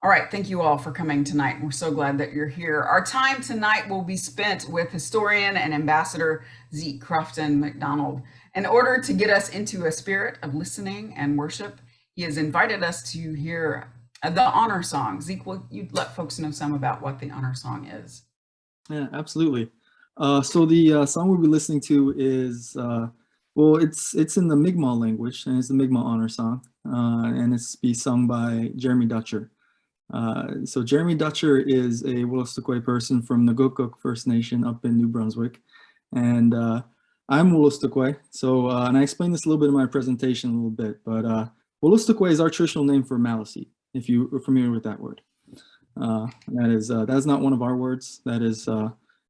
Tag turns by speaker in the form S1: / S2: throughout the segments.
S1: All right, thank you all for coming tonight. We're so glad that you're here. Our time tonight will be spent with historian and ambassador Zeke Crofton McDonald. In order to get us into a spirit of listening and worship, he has invited us to hear the honor song. Zeke, will you let folks know some about what the honor song is?
S2: Yeah, absolutely. So the song we'll be listening to is well, it's in the Mi'kmaq language, and it's the Mi'kmaq honor song, and it's be sung by Jeremy Dutcher. So Jeremy Dutcher is a Wolastoqey person from the Gukuk First Nation up in New Brunswick, and I'm Wolastoqey. So and I explained this a little bit in my presentation a little bit, but Wolastoqey is our traditional name for Maliseet, if you are familiar with that word. That is not one of our words. That is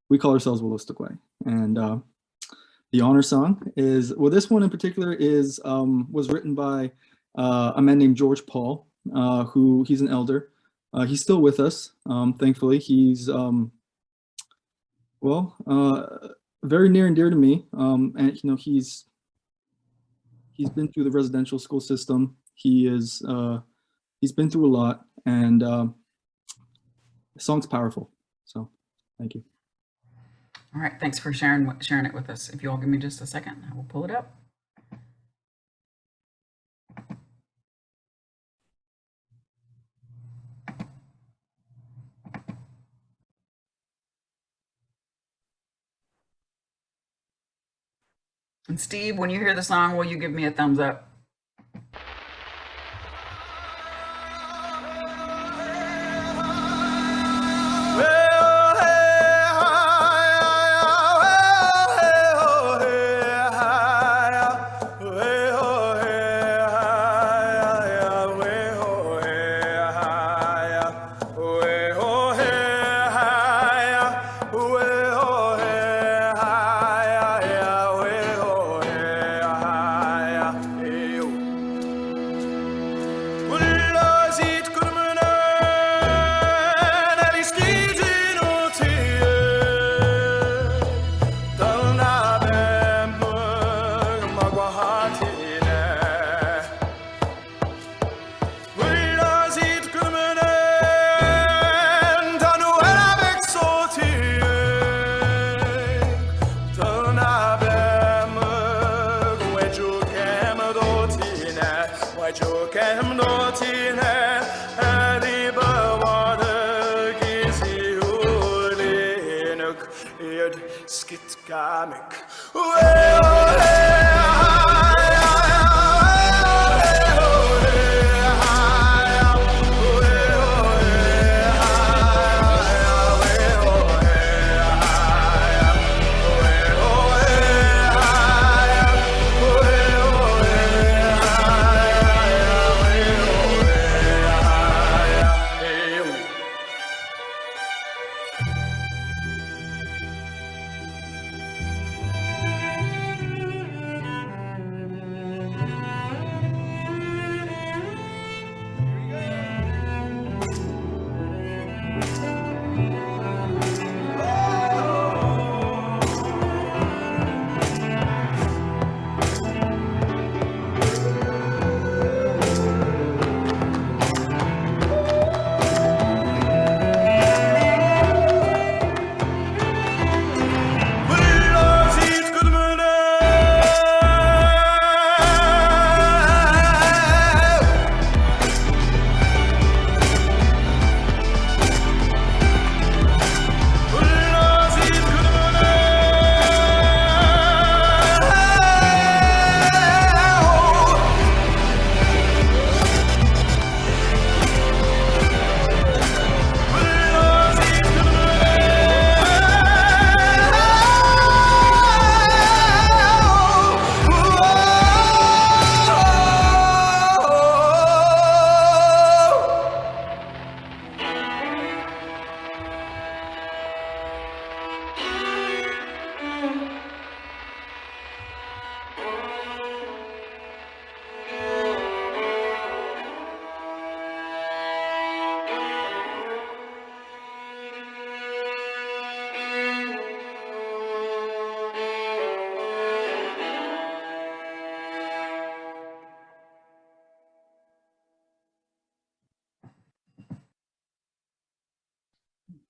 S2: we call ourselves Wolastoqey, and the honor song is, well, this one in particular is was written by a man named George Paul, who he's an elder. He's still with us, thankfully. He's very near and dear to me, and you know he's been through the residential school system. He's been through a lot, and the song's powerful. So, thank you.
S1: All right, thanks for sharing it with us. If you all give me just a second, I will pull it up. And Steve, when you hear the song, will you give me a thumbs up?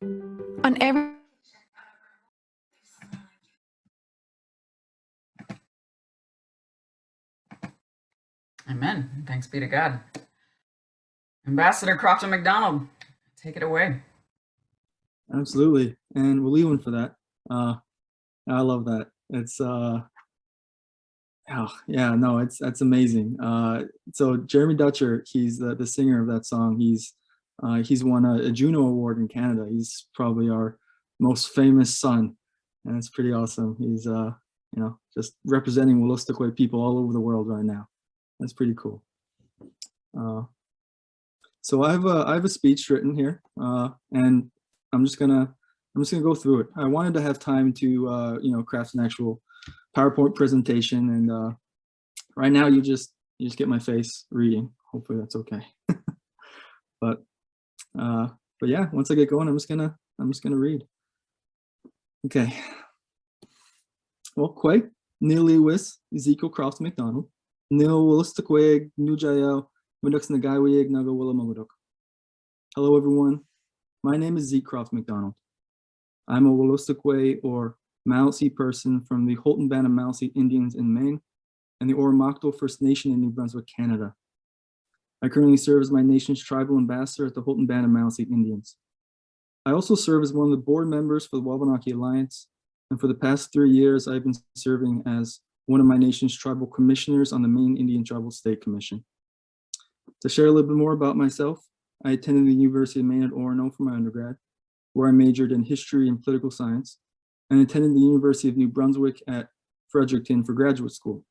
S3: On every
S1: Amen. Thanks be to God. Ambassador Crofton McDonald, take it away.
S2: Absolutely. And we'll leave one for that. I love that. It's oh, yeah, no, that's amazing. So Jeremy Dutcher, he's the singer of that song. He's won a Juno Award in Canada. He's probably our most famous son, and it's pretty awesome. He's just representing Wolastoqey people all over the world right now. That's pretty cool. So I have a speech written here, and I'm just gonna go through it. I wanted to have time to craft an actual PowerPoint presentation, and right now you just get my face reading. Hopefully that's okay. but yeah, once I get going, I'm just gonna read. Okay. Well, Quay, Nili Wis, Ezekiel Crofton McDonald, Nil Wolastoqey, Nujayo, Midux Nagaiwig Naga Willamamuduk. Hello everyone. My name is Zeke Crofton McDonald. I'm a Wolastoqey or Maliseet person from the Houlton Band of Maliseet Indians in Maine and the Oromocto First Nation in New Brunswick, Canada. I currently serve as my nation's tribal ambassador at the Houlton Band of Maliseet Indians. I also serve as one of the board members for the Wabanaki Alliance, and for the past 3 years, I've been serving as one of my nation's tribal commissioners on the Maine Indian Tribal State Commission. To share a little bit more about myself, I attended the University of Maine at Orono for my undergrad, where I majored in history and political science, and attended the University of New Brunswick at Fredericton for graduate school.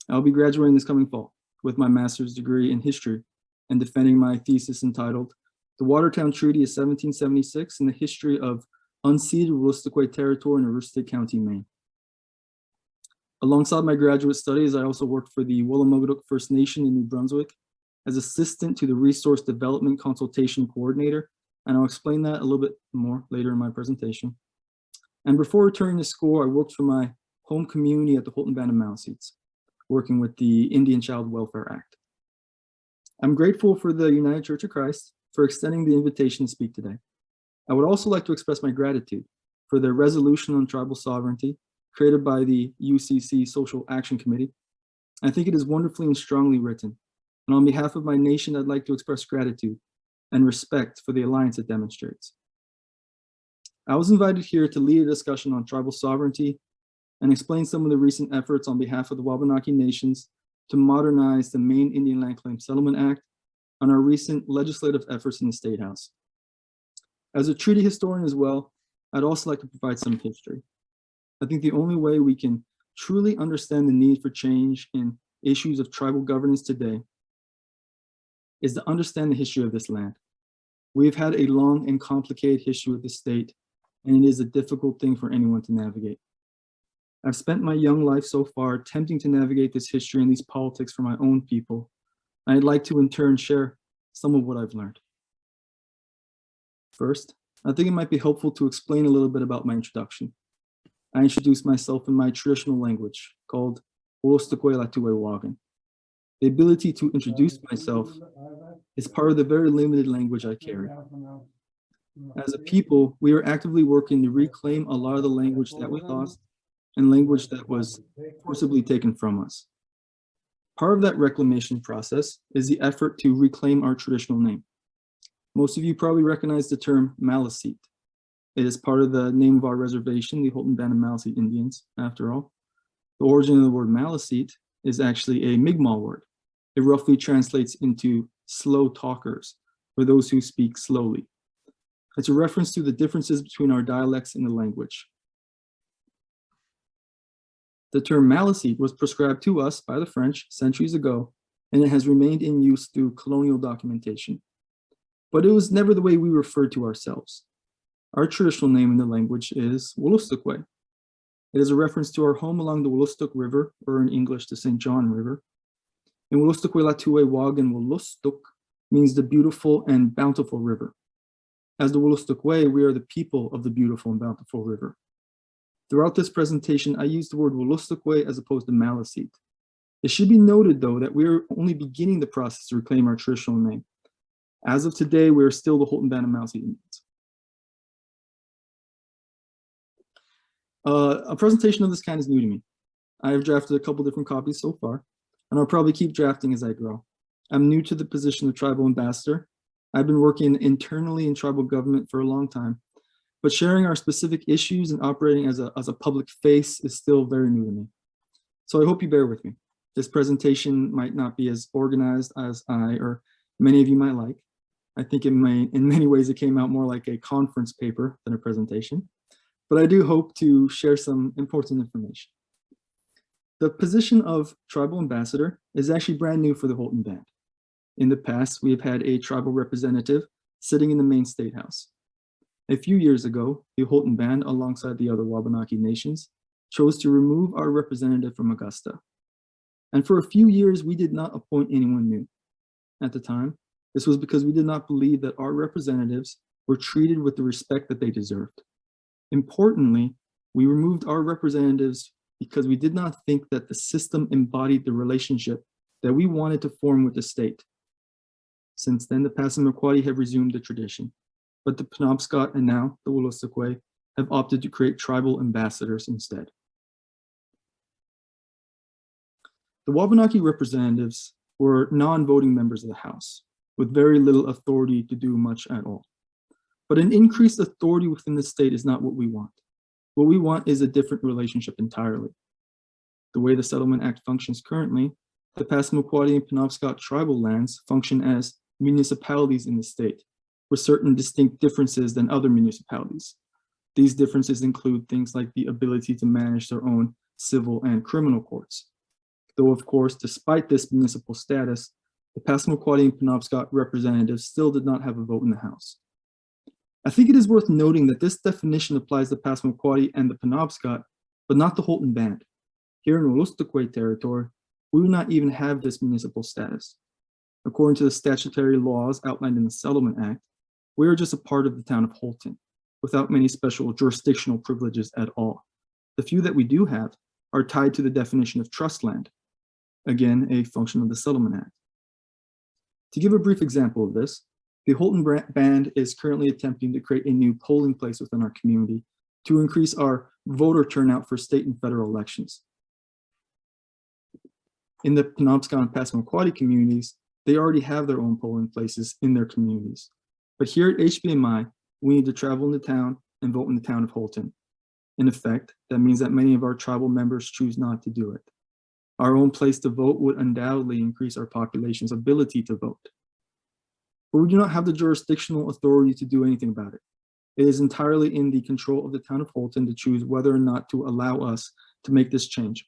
S2: I'll be graduating this coming fall with my master's degree in history and defending my thesis entitled The Watertown Treaty of 1776 and the History of Unceded Wolastoqey Territory in Aroostook County, Maine. Alongside my graduate studies, I also worked for the Willamuguduk First Nation in New Brunswick as assistant to the Resource Development Consultation Coordinator, and I'll explain that a little bit more later in my presentation. And before returning to school, I worked for my home community at the Houlton Band of Maliseets, working with the Indian Child Welfare Act. I'm grateful for the United Church of Christ for extending the invitation to speak today. I would also like to express my gratitude for their resolution on tribal sovereignty created by the UCC Social Action Committee. I think it is wonderfully and strongly written. And on behalf of my nation, I'd like to express gratitude and respect for the alliance it demonstrates. I was invited here to lead a discussion on tribal sovereignty and explain some of the recent efforts on behalf of the Wabanaki nations to modernize the Maine Indian Land Claim Settlement Act and our recent legislative efforts in the State House. As a treaty historian as well, I'd also like to provide some history. I think the only way we can truly understand the need for change in issues of tribal governance today is to understand the history of this land. We've had a long and complicated history with the state, and it is a difficult thing for anyone to navigate. I've spent my young life so far attempting to navigate this history and these politics for my own people. And I'd like to in turn share some of what I've learned. First, I think it might be helpful to explain a little bit about my introduction. I introduced myself in my traditional language called Wolastoqey Latuwe Wagan. The ability to introduce myself is part of the very limited language I carry. As a people, we are actively working to reclaim a lot of the language that we lost and language that was forcibly taken from us. Part of that reclamation process is the effort to reclaim our traditional name. Most of you probably recognize the term Maliseet. It is part of the name of our reservation, the Houlton Band of Maliseet Indians, after all. The origin of the word Maliseet is actually a Mi'kmaq word. It roughly translates into slow talkers, or those who speak slowly. It's a reference to the differences between our dialects in the language. The term Maliseet was prescribed to us by the French centuries ago, and it has remained in use through colonial documentation. But it was never the way we referred to ourselves. Our traditional name in the language is Wolastoqey. It is a reference to our home along the Wolastoq River, or in English, the St. John River. And Wolastoqey Latuwe Wagan Wolastoq means the beautiful and bountiful river. As the Wolastoqey, we are the people of the beautiful and bountiful river. Throughout this presentation, I used the word Wolastoqey as opposed to Maliseet. It should be noted, though, that we are only beginning the process to reclaim our traditional name. As of today, we are still the Houlton Band of Maliseet Indians. A presentation of this kind is new to me. I have drafted a couple different copies so far, and I'll probably keep drafting as I grow. I'm new to the position of tribal ambassador. I've been working internally in tribal government for a long time, but sharing our specific issues and operating as a public face is still very new to me. So I hope you bear with me. This presentation might not be as organized as I or many of you might like. I think in many ways it came out more like a conference paper than a presentation, but I do hope to share some important information. The position of tribal ambassador is actually brand new for the Houlton Band. In the past, we have had a tribal representative sitting in the main state house. A few years ago, the Houlton Band, alongside the other Wabanaki nations, chose to remove our representative from Augusta. And for a few years, we did not appoint anyone new. At the time, this was because we did not believe that our representatives were treated with the respect that they deserved. Importantly, we removed our representatives because we did not think that the system embodied the relationship that we wanted to form with the state. Since then, the Passamaquoddy have resumed the tradition, but the Penobscot and now the Wolastoqey have opted to create tribal ambassadors instead. The Wabanaki representatives were non-voting members of the House, with very little authority to do much at all. But an increased authority within the state is not what we want. What we want is a different relationship entirely. The way the Settlement Act functions currently, the Passamaquoddy and Penobscot tribal lands function as municipalities in the state, with certain distinct differences than other municipalities. These differences include things like the ability to manage their own civil and criminal courts. Though, of course, despite this municipal status, the Passamaquoddy and Penobscot representatives still did not have a vote in the House. I think it is worth noting that this definition applies to Passamaquoddy and the Penobscot, but not the Houlton Band. Here in Wolastoqey territory, we do not even have this municipal status. According to the statutory laws outlined in the Settlement Act, we are just a part of the town of Houlton, without many special jurisdictional privileges at all. The few that we do have are tied to the definition of trust land, again, a function of the Settlement Act. To give a brief example of this, the Houlton Band is currently attempting to create a new polling place within our community to increase our voter turnout for state and federal elections. In the Penobscot and Passamaquoddy communities, they already have their own polling places in their communities. But here at HBMI, we need to travel into town and vote in the town of Houlton. In effect, that means that many of our tribal members choose not to do it. Our own place to vote would undoubtedly increase our population's ability to vote. But we do not have the jurisdictional authority to do anything about it. It is entirely in the control of the town of Houlton to choose whether or not to allow us to make this change.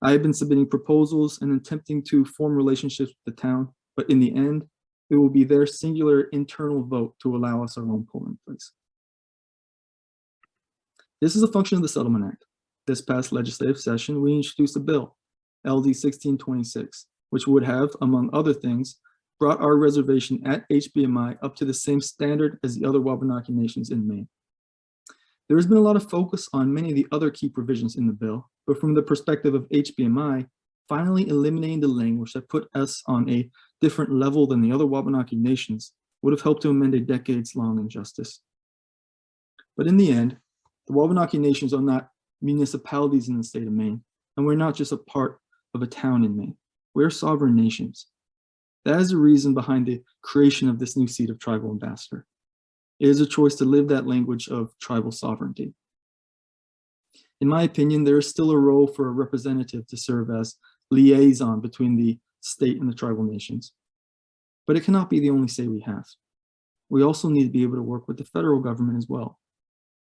S2: I have been submitting proposals and attempting to form relationships with the town, but in the end, it will be their singular internal vote to allow us our own polling place. This is a function of the Settlement Act. This past legislative session, we introduced a bill, LD 1626, which would have, among other things, brought our reservation at HBMI up to the same standard as the other Wabanaki nations in Maine. There has been a lot of focus on many of the other key provisions in the bill, but from the perspective of HBMI, finally eliminating the language that put us on a different level than the other Wabanaki nations would have helped to amend a decades-long injustice. But in the end, the Wabanaki nations are not municipalities in the state of Maine, and we're not just a part of a town in Maine. We're sovereign nations. That is the reason behind the creation of this new seat of tribal ambassador. It is a choice to live that language of tribal sovereignty. In my opinion, there is still a role for a representative to serve as liaison between the state and the tribal nations. But it cannot be the only say we have. We also need to be able to work with the federal government as well.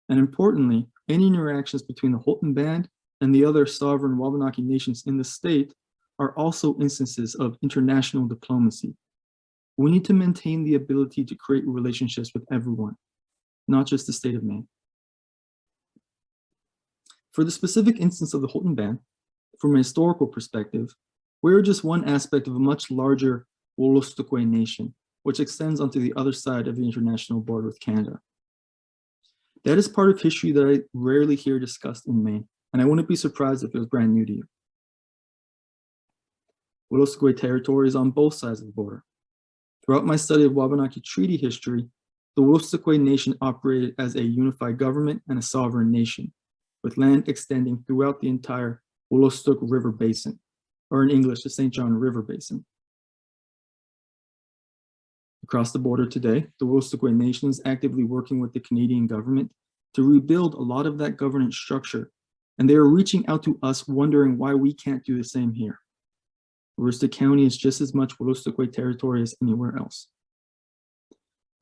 S2: And importantly, any interactions between the Houlton Band and the other sovereign Wabanaki nations in the state are also instances of international diplomacy. We need to maintain the ability to create relationships with everyone, not just the state of Maine. For the specific instance of the Houlton Band, from a historical perspective, we're just one aspect of a much larger Wolastoqey nation, which extends onto the other side of the international border with Canada. That is part of history that I rarely hear discussed in Maine, and I wouldn't be surprised if it was brand new to you. Wolastoqey territory is on both sides of the border. Throughout my study of Wabanaki treaty history, the Wolastoqey nation operated as a unified government and a sovereign nation, with land extending throughout the entire Wolastoq River Basin, or in English, the St. John River Basin. Across the border today, the Wolastoqey Nation is actively working with the Canadian government to rebuild a lot of that governance structure, and they are reaching out to us wondering why we can't do the same here. Aroostook County is just as much Wolastoqey territory as anywhere else.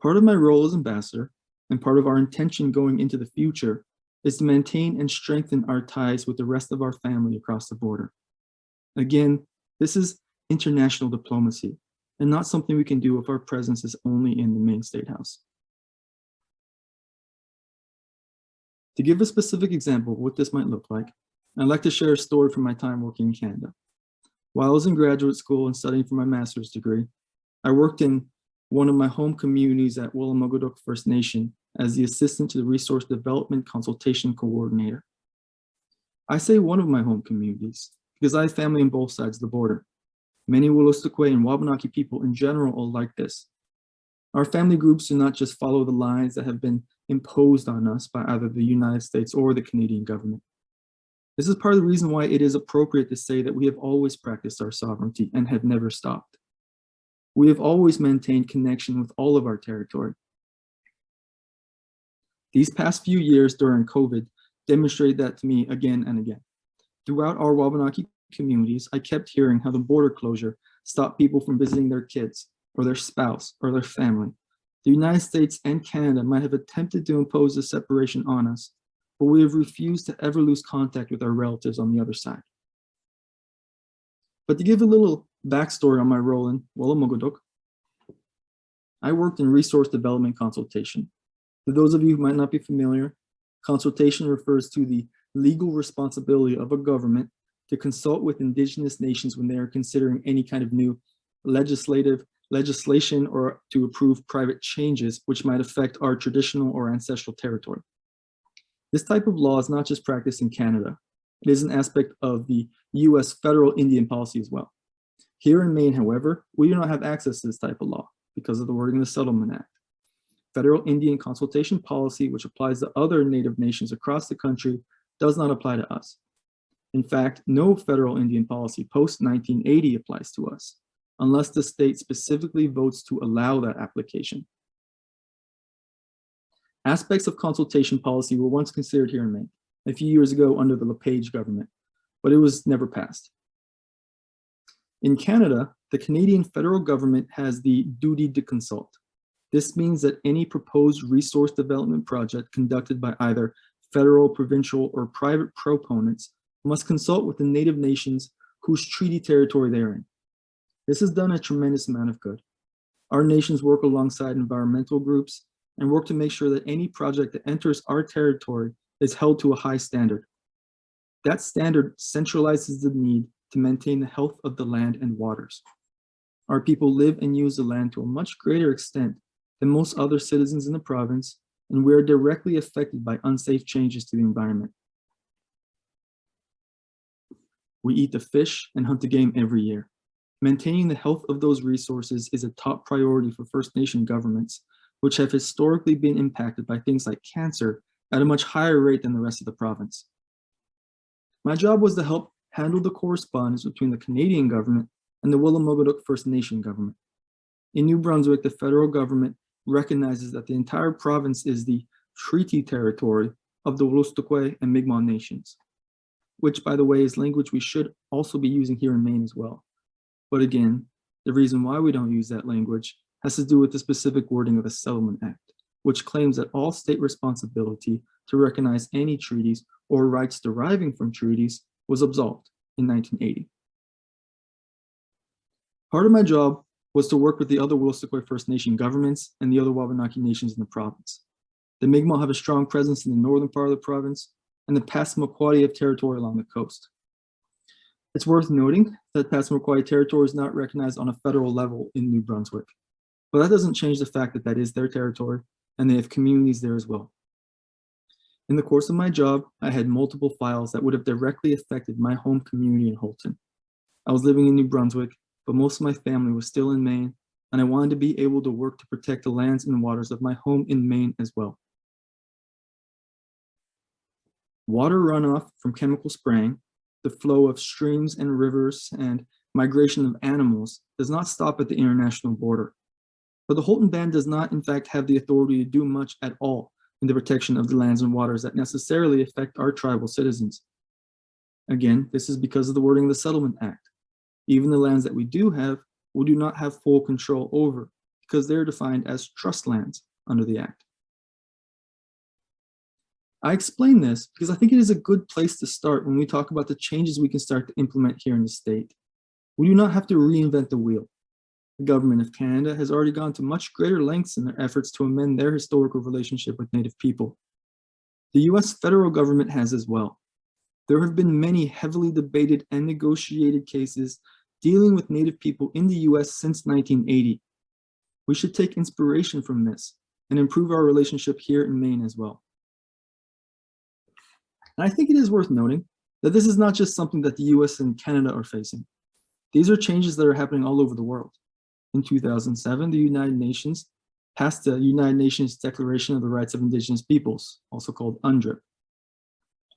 S2: Part of my role as ambassador, and part of our intention going into the future, is to maintain and strengthen our ties with the rest of our family across the border. Again, this is international diplomacy, and not something we can do if our presence is only in the main State House. To give a specific example of what this might look like, I'd like to share a story from my time working in Canada. While I was in graduate school and studying for my master's degree, I worked in one of my home communities at Wollomogudok First Nation as the assistant to the Resource Development Consultation Coordinator. I say one of my home communities because I have family on both sides of the border. Many Wolastoqey and Wabanaki people in general are like this. Our family groups do not just follow the lines that have been imposed on us by either the United States or the Canadian government. This is part of the reason why it is appropriate to say that we have always practiced our sovereignty and have never stopped. We have always maintained connection with all of our territory. These past few years during COVID demonstrated that to me again and again. Throughout our Wabanaki communities, I kept hearing how the border closure stopped people from visiting their kids or their spouse or their family. The United States and Canada might have attempted to impose a separation on us, but we have refused to ever lose contact with our relatives on the other side. But to give a little backstory on my role in Wollomogudok, I worked in resource development consultation. For those of you who might not be familiar, consultation refers to the legal responsibility of a government to consult with Indigenous nations when they are considering any kind of new legislation or to approve private changes which might affect our traditional or ancestral territory. This type of law is not just practiced in Canada. It is an aspect of the US federal Indian policy as well. Here in Maine, however, we do not have access to this type of law because of the wording of the Settlement Act. Federal Indian consultation policy, which applies to other Native nations across the country, does not apply to us. In fact, no federal Indian policy post-1980 applies to us, unless the state specifically votes to allow that application. Aspects of consultation policy were once considered here in Maine, a few years ago under the LePage government, but it was never passed. In Canada, the Canadian federal government has the duty to consult. This means that any proposed resource development project conducted by either federal, provincial, or private proponents must consult with the Native nations whose treaty territory they are in. This has done a tremendous amount of good. Our nations work alongside environmental groups and work to make sure that any project that enters our territory is held to a high standard. That standard centralizes the need to maintain the health of the land and waters. Our people live and use the land to a much greater extent than most other citizens in the province, and we are directly affected by unsafe changes to the environment. We eat the fish and hunt the game every year. Maintaining the health of those resources is a top priority for First Nation governments, which have historically been impacted by things like cancer at a much higher rate than the rest of the province. My job was to help handle the correspondence between the Canadian government and the Wollomogudok First Nation government. In New Brunswick, the federal government recognizes that the entire province is the treaty territory of the Wolastoqey and Mi'kmaq nations, which, by the way, is language we should also be using here in Maine as well. But again, the reason why we don't use that language has to do with the specific wording of the Settlement Act, which claims that all state responsibility to recognize any treaties or rights deriving from treaties was absolved in 1980. Part of my job was to work with the other Wolastoqey First Nation governments and the other Wabanaki nations in the province. The Mi'kmaq have a strong presence in the northern part of the province, and the Passamaquoddy have territory along the coast. It's worth noting that Passamaquoddy territory is not recognized on a federal level in New Brunswick, but that doesn't change the fact that that is their territory, and they have communities there as well. In the course of my job, I had multiple files that would have directly affected my home community in Houlton. I was living in New Brunswick, but most of my family was still in Maine, and I wanted to be able to work to protect the lands and waters of my home in Maine as well. Water runoff from chemical spraying, the flow of streams and rivers, and migration of animals does not stop at the international border. But the Holton Band does not, in fact, have the authority to do much at all in the protection of the lands and waters that necessarily affect our tribal citizens. Again, this is because of the wording of the Settlement Act. Even the lands that we do not have full control over because they're defined as trust lands under the Act. I explain this because I think it is a good place to start when we talk about the changes we can start to implement here in the state. We do not have to reinvent the wheel. The government of Canada has already gone to much greater lengths in their efforts to amend their historical relationship with Native people. The US federal government has as well. There have been many heavily debated and negotiated cases dealing with Native people in the US since 1980. We should take inspiration from this and improve our relationship here in Maine as well. And I think it is worth noting that this is not just something that the US and Canada are facing. These are changes that are happening all over the world. In 2007, the United Nations passed the United Nations Declaration of the Rights of Indigenous Peoples, also called UNDRIP.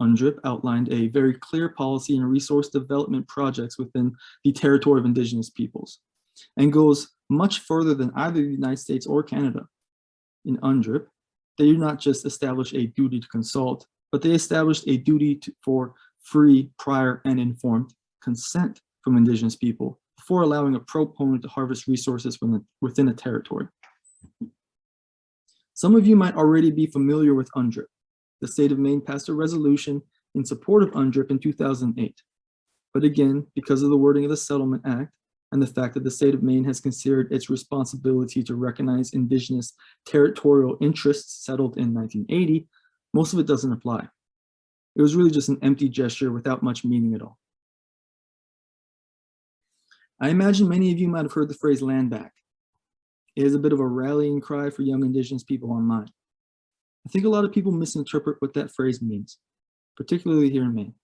S2: UNDRIP outlined a very clear policy and resource development projects within the territory of Indigenous peoples, and goes much further than either the United States or Canada. In UNDRIP, they do not just establish a duty to consult, but they established a duty for free, prior, and informed consent from Indigenous people before allowing a proponent to harvest resources within a territory. Some of you might already be familiar with UNDRIP. The state of Maine passed a resolution in support of UNDRIP in 2008. But again, because of the wording of the Settlement Act and the fact that the state of Maine has considered its responsibility to recognize Indigenous territorial interests settled in 1980, most of it doesn't apply. It was really just an empty gesture without much meaning at all. I imagine many of you might have heard the phrase land back. It is a bit of a rallying cry for young Indigenous people online. I think a lot of people misinterpret what that phrase means, particularly here in Maine.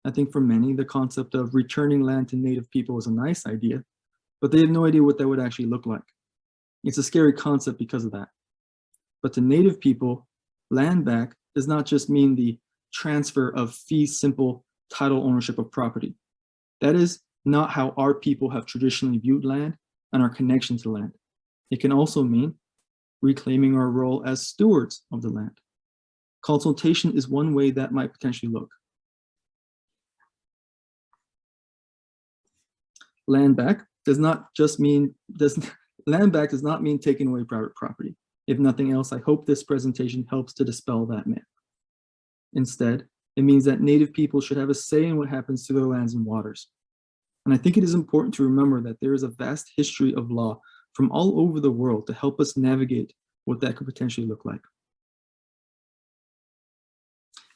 S2: I think for many, the concept of returning land to Native people is a nice idea, but they have no idea what that would actually look like. It's a scary concept because of that. But to Native people, land back does not just mean the transfer of fee simple title ownership of property. That is not how our people have traditionally viewed land and our connection to land. It can also mean reclaiming our role as stewards of the land. Consultation is one way that might potentially look. Land back does not mean taking away private property. If nothing else, I hope this presentation helps to dispel that myth. Instead, it means that Native people should have a say in what happens to their lands and waters. And I think it is important to remember that there is a vast history of law from all over the world to help us navigate what that could potentially look like.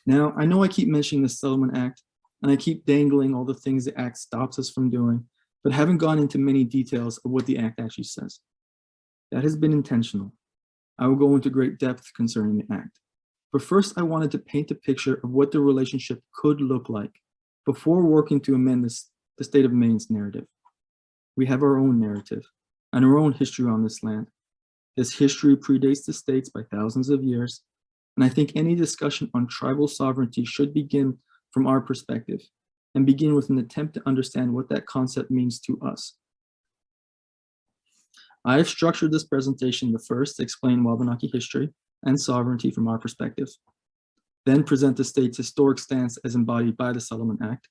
S2: Now, I know I keep mentioning the Settlement Act, and I keep dangling all the things the Act stops us from doing, but haven't gone into many details of what the Act actually says. That has been intentional. I will go into great depth concerning the Act. But first, I wanted to paint a picture of what the relationship could look like before working to amend the state of Maine's narrative. We have our own narrative and our own history on this land. This history predates the states by thousands of years, and I think any discussion on tribal sovereignty should begin from our perspective and begin with an attempt to understand what that concept means to us. I have structured this presentation to first explain Wabanaki history and sovereignty from our perspective, then present the state's historic stance as embodied by the Settlement Act,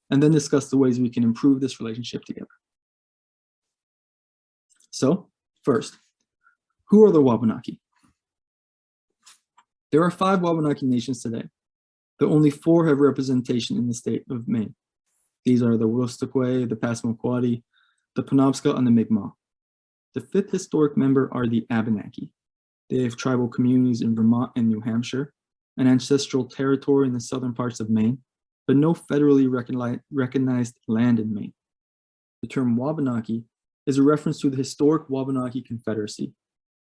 S2: and then discuss the ways we can improve this relationship together. So, first, who are the Wabanaki? There are 5 Wabanaki nations today, but only 4 have representation in the state of Maine. These are the Wolastoqey, the Passamaquoddy, the Penobscot, and the Mi'kmaq. The 5th historic member are the Abenaki. They have tribal communities in Vermont and New Hampshire, an ancestral territory in the southern parts of Maine, but no federally recognized land in Maine. The term Wabanaki is a reference to the historic Wabanaki Confederacy,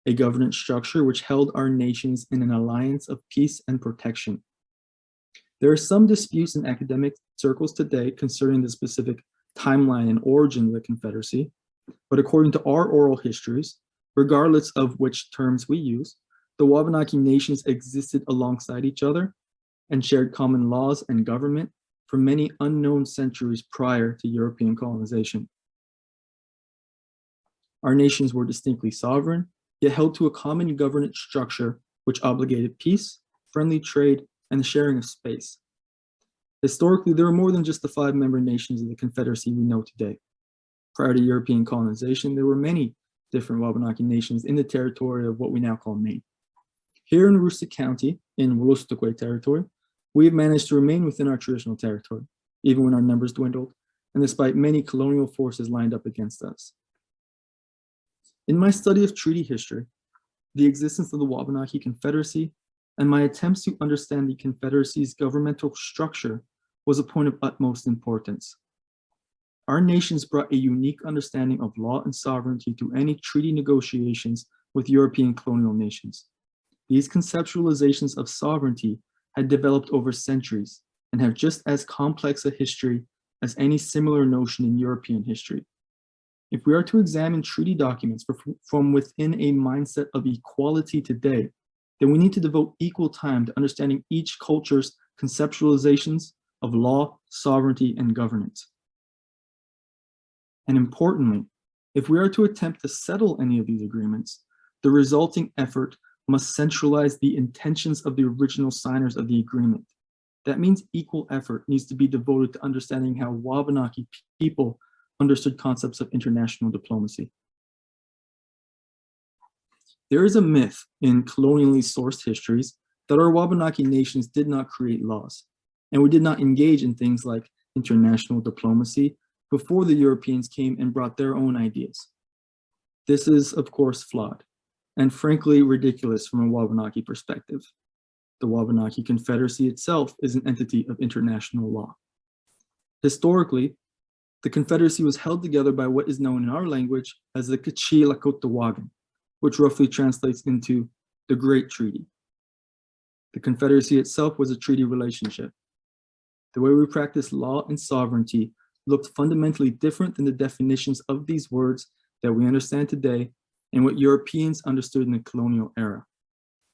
S2: a governance structure which held our nations in an alliance of peace and protection. There are some disputes in academic circles today concerning the specific timeline and origin of the Confederacy, but according to our oral histories, regardless of which terms we use, the Wabanaki nations existed alongside each other and shared common laws and government for many unknown centuries prior to European colonization. Our nations were distinctly sovereign, yet held to a common governance structure which obligated peace, friendly trade, and the sharing of space. Historically, there were more than just the 5 member nations of the Confederacy we know today. Prior to European colonization, there were many different Wabanaki nations in the territory of what we now call Maine. Here in Aroostook County, in Wolastoqey territory, we have managed to remain within our traditional territory, even when our numbers dwindled, and despite many colonial forces lined up against us. In my study of treaty history, the existence of the Wabanaki Confederacy, and my attempts to understand the Confederacy's governmental structure was a point of utmost importance. Our nations brought a unique understanding of law and sovereignty to any treaty negotiations with European colonial nations. These conceptualizations of sovereignty had developed over centuries and have just as complex a history as any similar notion in European history. If we are to examine treaty documents from within a mindset of equality today, then we need to devote equal time to understanding each culture's conceptualizations of law, sovereignty, and governance. And importantly, if we are to attempt to settle any of these agreements, the resulting effort must centralize the intentions of the original signers of the agreement. That means equal effort needs to be devoted to understanding how Wabanaki people understood concepts of international diplomacy. There is a myth in colonially sourced histories that our Wabanaki nations did not create laws, and we did not engage in things like international diplomacy before the Europeans came and brought their own ideas. This is, of course, flawed, and frankly ridiculous from a Wabanaki perspective. The Wabanaki Confederacy itself is an entity of international law. Historically, the Confederacy was held together by what is known in our language as the K'chi Lakota-Wagan, which roughly translates into the Great Treaty. The Confederacy itself was a treaty relationship. The way we practice law and sovereignty looked fundamentally different than the definitions of these words that we understand today and what Europeans understood in the colonial era.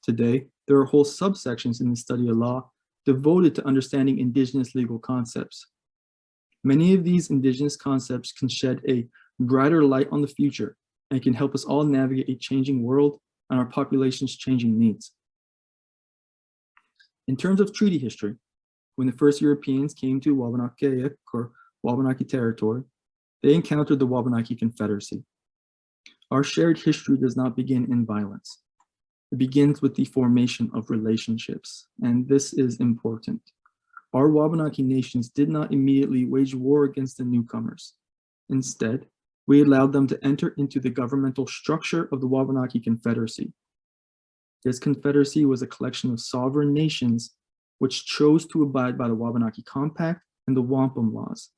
S2: Today, there are whole subsections in the study of law devoted to understanding indigenous legal concepts. Many of these indigenous concepts can shed a brighter light on the future and can help us all navigate a changing world and our population's changing needs. In terms of treaty history, when the first Europeans came to Wabanaki or Wabanaki territory, they encountered the Wabanaki Confederacy. Our shared history does not begin in violence. It begins with the formation of relationships, and this is important. Our Wabanaki nations did not immediately wage war against the newcomers. Instead, we allowed them to enter into the governmental structure of the Wabanaki Confederacy. This confederacy was a collection of sovereign nations which chose to abide by the Wabanaki Compact and the Wampum Laws,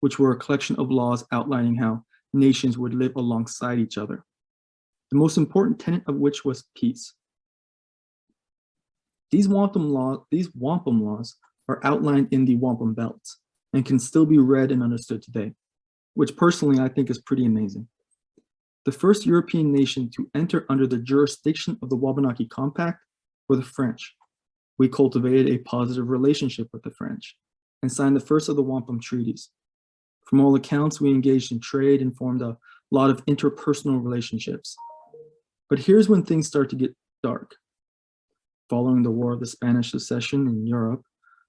S2: which were a collection of laws outlining how nations would live alongside each other, the most important tenet of which was peace. These wampum laws are outlined in the Wampum Belts and can still be read and understood today, which personally I think is pretty amazing. The first European nation to enter under the jurisdiction of the Wabanaki Compact were the French. We cultivated a positive relationship with the French and signed the first of the wampum treaties. From all accounts, we engaged in trade and formed a lot of interpersonal relationships. But here's when things start to get dark. Following the War of the Spanish Succession in Europe,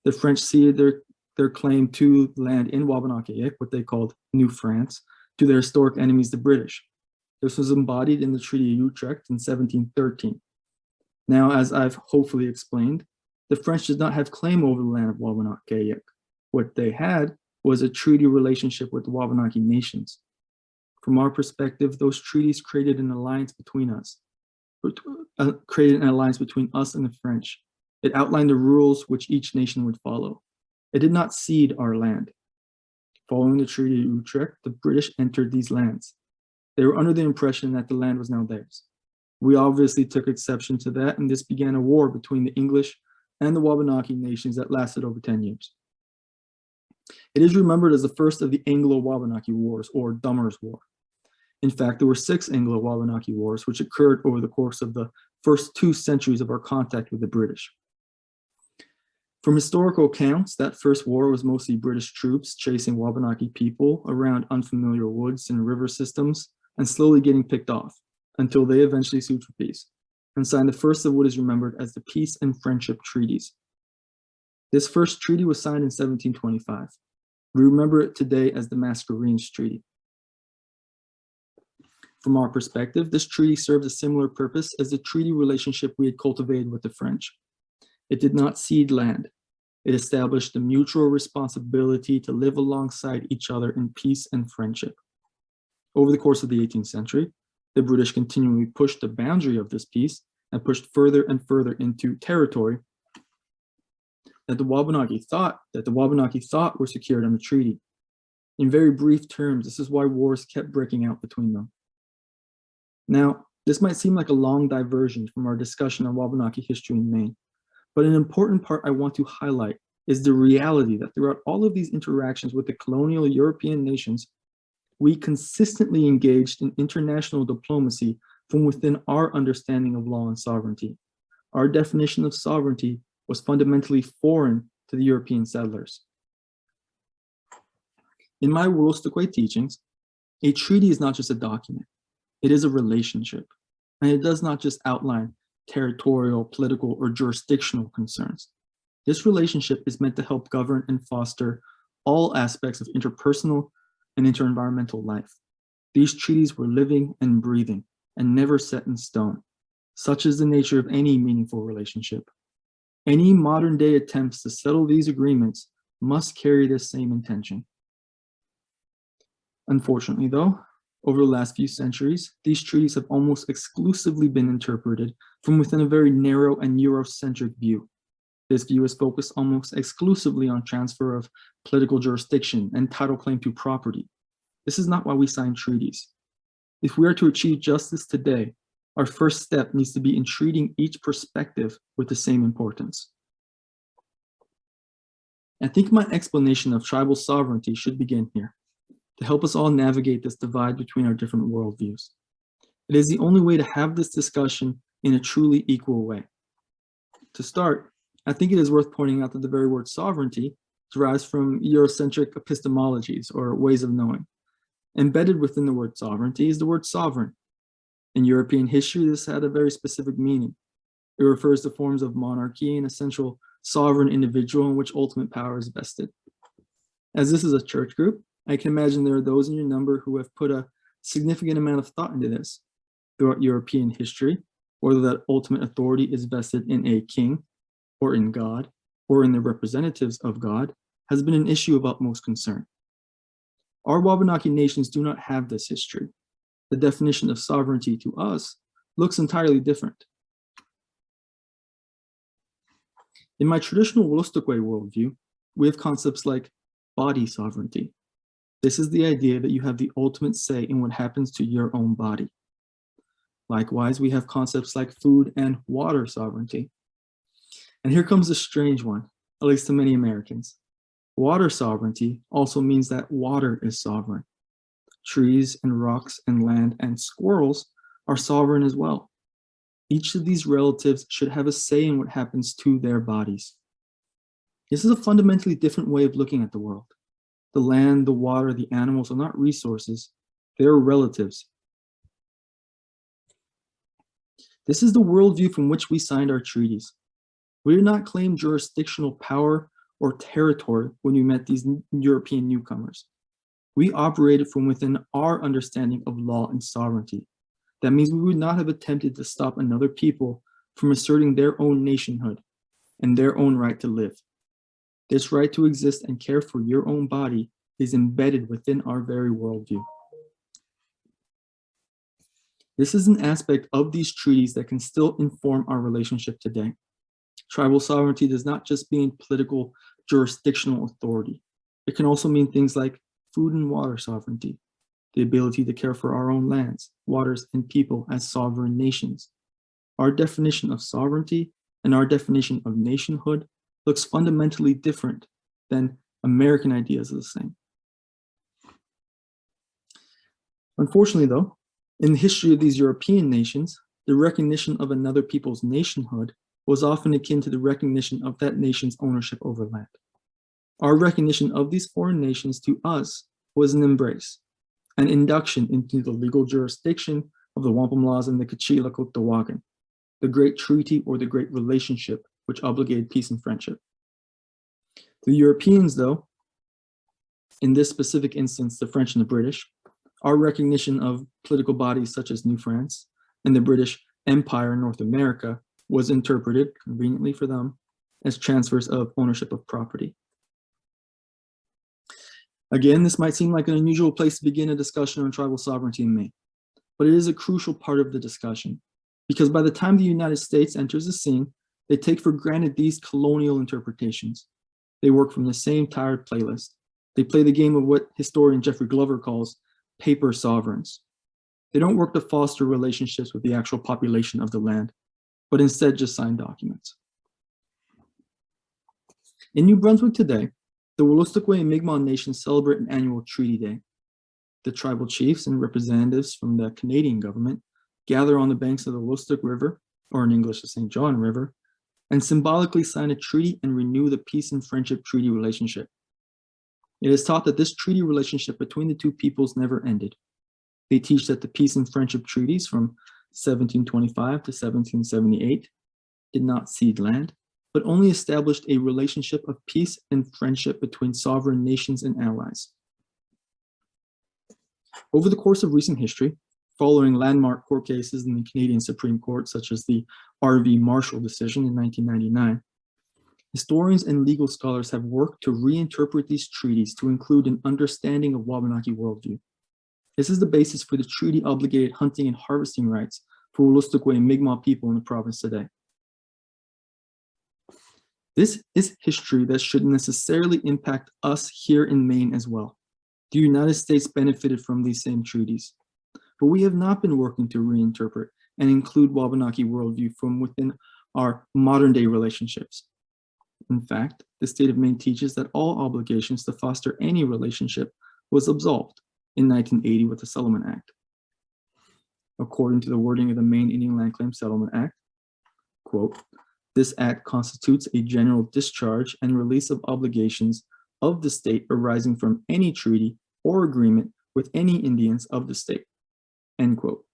S2: the French ceded their claim to land in Wabanaki, what they called New France, to their historic enemies, the British. This was embodied in the Treaty of Utrecht in 1713. Now, as I've hopefully explained, the French did not have claim over the land of Wabanaki. What they had was a treaty relationship with the Wabanaki nations. From our perspective, those treaties created an alliance between us, created an alliance between us and the French. It outlined the rules which each nation would follow. It did not cede our land. Following the Treaty of Utrecht, the British entered these lands. They were under the impression that the land was now theirs. We obviously took exception to that, and this began a war between the English and the Wabanaki nations that lasted over 10 years. It is remembered as the first of the Anglo-Wabanaki Wars, or Dummer's War. In fact, there were 6 Anglo-Wabanaki Wars, which occurred over the course of the first 2 centuries of our contact with the British. From historical accounts, that first war was mostly British troops chasing Wabanaki people around unfamiliar woods and river systems and slowly getting picked off until they eventually sued for peace and signed the first of what is remembered as the Peace and Friendship Treaties. This first treaty was signed in 1725. We remember it today as the Mascarenes Treaty. From our perspective, this treaty served a similar purpose as the treaty relationship we had cultivated with the French. It did not cede land. It established a mutual responsibility to live alongside each other in peace and friendship. Over the course of the 18th century, the British continually pushed the boundary of this peace and pushed further and further into territory that the Wabanaki thought were secured on the treaty. In very brief terms, this is why wars kept breaking out between them. Now, this might seem like a long diversion from our discussion on Wabanaki history in Maine, but an important part I want to highlight is the reality that throughout all of these interactions with the colonial European nations, we consistently engaged in international diplomacy from within our understanding of law and sovereignty. Our definition of sovereignty was fundamentally foreign to the European settlers. In my Wolastoqey teachings, a treaty is not just a document, it is a relationship, and it does not just outline territorial, political, or jurisdictional concerns. This relationship is meant to help govern and foster all aspects of interpersonal and interenvironmental life. These treaties were living and breathing and never set in stone. Such is the nature of any meaningful relationship. Any modern day attempts to settle these agreements must carry this same intention. Unfortunately, though, over the last few centuries, these treaties have almost exclusively been interpreted from within a very narrow and Eurocentric view. This view is focused almost exclusively on transfer of political jurisdiction and title claim to property. This is not why we sign treaties. If we are to achieve justice today, our first step needs to be in treating each perspective with the same importance. I think my explanation of tribal sovereignty should begin here, to help us all navigate this divide between our different worldviews. It is the only way to have this discussion in a truly equal way. To start, I think it is worth pointing out that the very word sovereignty derives from Eurocentric epistemologies, or ways of knowing. Embedded within the word sovereignty is the word sovereign. In European history, this had a very specific meaning. It refers to forms of monarchy and a central sovereign individual in which ultimate power is vested. As this is a church group, I can imagine there are those in your number who have put a significant amount of thought into this. Throughout European history, whether that ultimate authority is vested in a king, or in God, or in the representatives of God, has been an issue of utmost concern. Our Wabanaki nations do not have this history. The definition of sovereignty to us looks entirely different. In my traditional Wolastoqey worldview, we have concepts like body sovereignty. This is the idea that you have the ultimate say in what happens to your own body. Likewise, we have concepts like food and water sovereignty. And here comes a strange one, at least to many Americans. Water sovereignty also means that water is sovereign. Trees and rocks and land and squirrels are sovereign as well. Each of these relatives should have a say in what happens to their bodies. This is a fundamentally different way of looking at the world. The land, the water, the animals are not resources, they're relatives. This is the worldview from which we signed our treaties. We did not claim jurisdictional power or territory when we met these European newcomers. We operated from within our understanding of law and sovereignty. That means we would not have attempted to stop another people from asserting their own nationhood and their own right to live. This right to exist and care for your own body is embedded within our very worldview. This is an aspect of these treaties that can still inform our relationship today. Tribal sovereignty does not just mean political jurisdictional authority. It can also mean things like food and water sovereignty, the ability to care for our own lands, waters, and people as sovereign nations. Our definition of sovereignty and our definition of nationhood looks fundamentally different than American ideas of the same. Unfortunately, though, in the history of these European nations, the recognition of another people's nationhood was often akin to the recognition of that nation's ownership over land. Our recognition of these foreign nations to us was an embrace, an induction into the legal jurisdiction of the Wampum Laws and the Kachila-Cotawagan, the great treaty or the great relationship which obligated peace and friendship. The Europeans, though, in this specific instance, the French and the British, our recognition of political bodies such as New France and the British Empire in North America was interpreted, conveniently for them, as transfers of ownership of property. Again, this might seem like an unusual place to begin a discussion on tribal sovereignty in Maine, but it is a crucial part of the discussion, because by the time the United States enters the scene, they take for granted these colonial interpretations. They work from the same tired playlist. They play the game of what historian Jeffrey Glover calls paper sovereigns. They don't work to foster relationships with the actual population of the land, but instead just sign documents. In New Brunswick today, the Wolastoqey and Mi'kmaq nations celebrate an annual treaty day. The tribal chiefs and representatives from the Canadian government gather on the banks of the Wolastoq River, or in English the St. John River, and symbolically sign a treaty and renew the peace and friendship treaty relationship. It is taught that this treaty relationship between the two peoples never ended. They teach that the peace and friendship treaties from 1725 to 1778 did not cede land, but only established a relationship of peace and friendship between sovereign nations and allies. Over the course of recent history, following landmark court cases in the Canadian Supreme Court, such as the R.V. Marshall decision in 1999, historians and legal scholars have worked to reinterpret these treaties to include an understanding of Wabanaki worldview. This is the basis for the treaty-obligated hunting and harvesting rights for Wolastoqey and Mi'kmaq people in the province today. This is history that should necessarily impact us here in Maine as well. The United States benefited from these same treaties, but we have not been working to reinterpret and include Wabanaki worldview from within our modern-day relationships. In fact, the state of Maine teaches that all obligations to foster any relationship was absolved in 1980 with the Settlement Act. According to the wording of the Maine Indian Land Claims Settlement Act, quote, "This act constitutes a general discharge and release of obligations of the state arising from any treaty or agreement with any Indians of the state," end quote.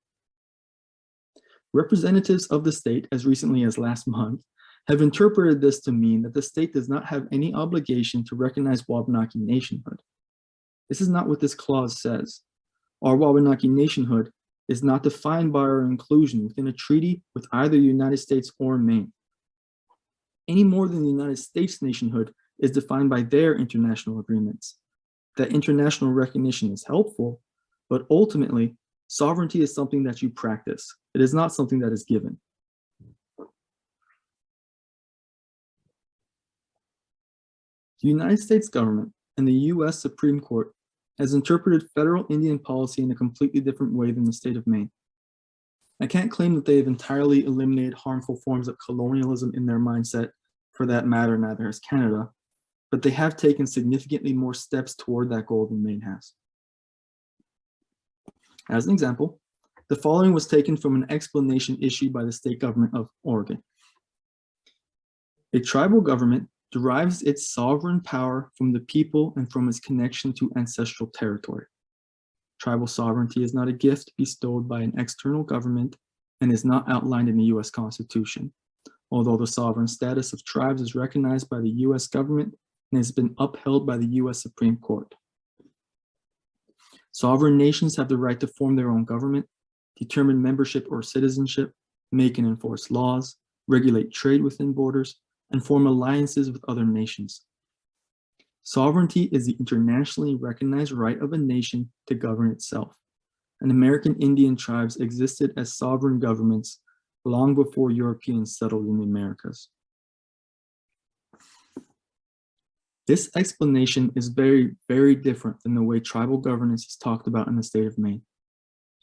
S2: Representatives of the state, as recently as last month, have interpreted this to mean that the state does not have any obligation to recognize Wabanaki nationhood. This is not what this clause says. Our Wabanaki nationhood is not defined by our inclusion within a treaty with either the United States or Maine, any more than the United States nationhood is defined by their international agreements. That international recognition is helpful, but ultimately, sovereignty is something that you practice. It is not something that is given. The United States government and the US Supreme Court has interpreted federal Indian policy in a completely different way than the state of Maine. I can't claim that they have entirely eliminated harmful forms of colonialism in their mindset, for that matter, neither has Canada, but they have taken significantly more steps toward that goal than Maine has. As an example, the following was taken from an explanation issued by the state government of Oregon. A tribal government derives its sovereign power from the people and from its connection to ancestral territory. Tribal sovereignty is not a gift bestowed by an external government and is not outlined in the US Constitution, although the sovereign status of tribes is recognized by the US government and has been upheld by the US Supreme Court. Sovereign nations have the right to form their own government, determine membership or citizenship, make and enforce laws, regulate trade within borders, and form alliances with other nations. Sovereignty is the internationally recognized right of a nation to govern itself, and American Indian tribes existed as sovereign governments long before Europeans settled in the Americas. This explanation is very, very different than the way tribal governance is talked about in the state of Maine.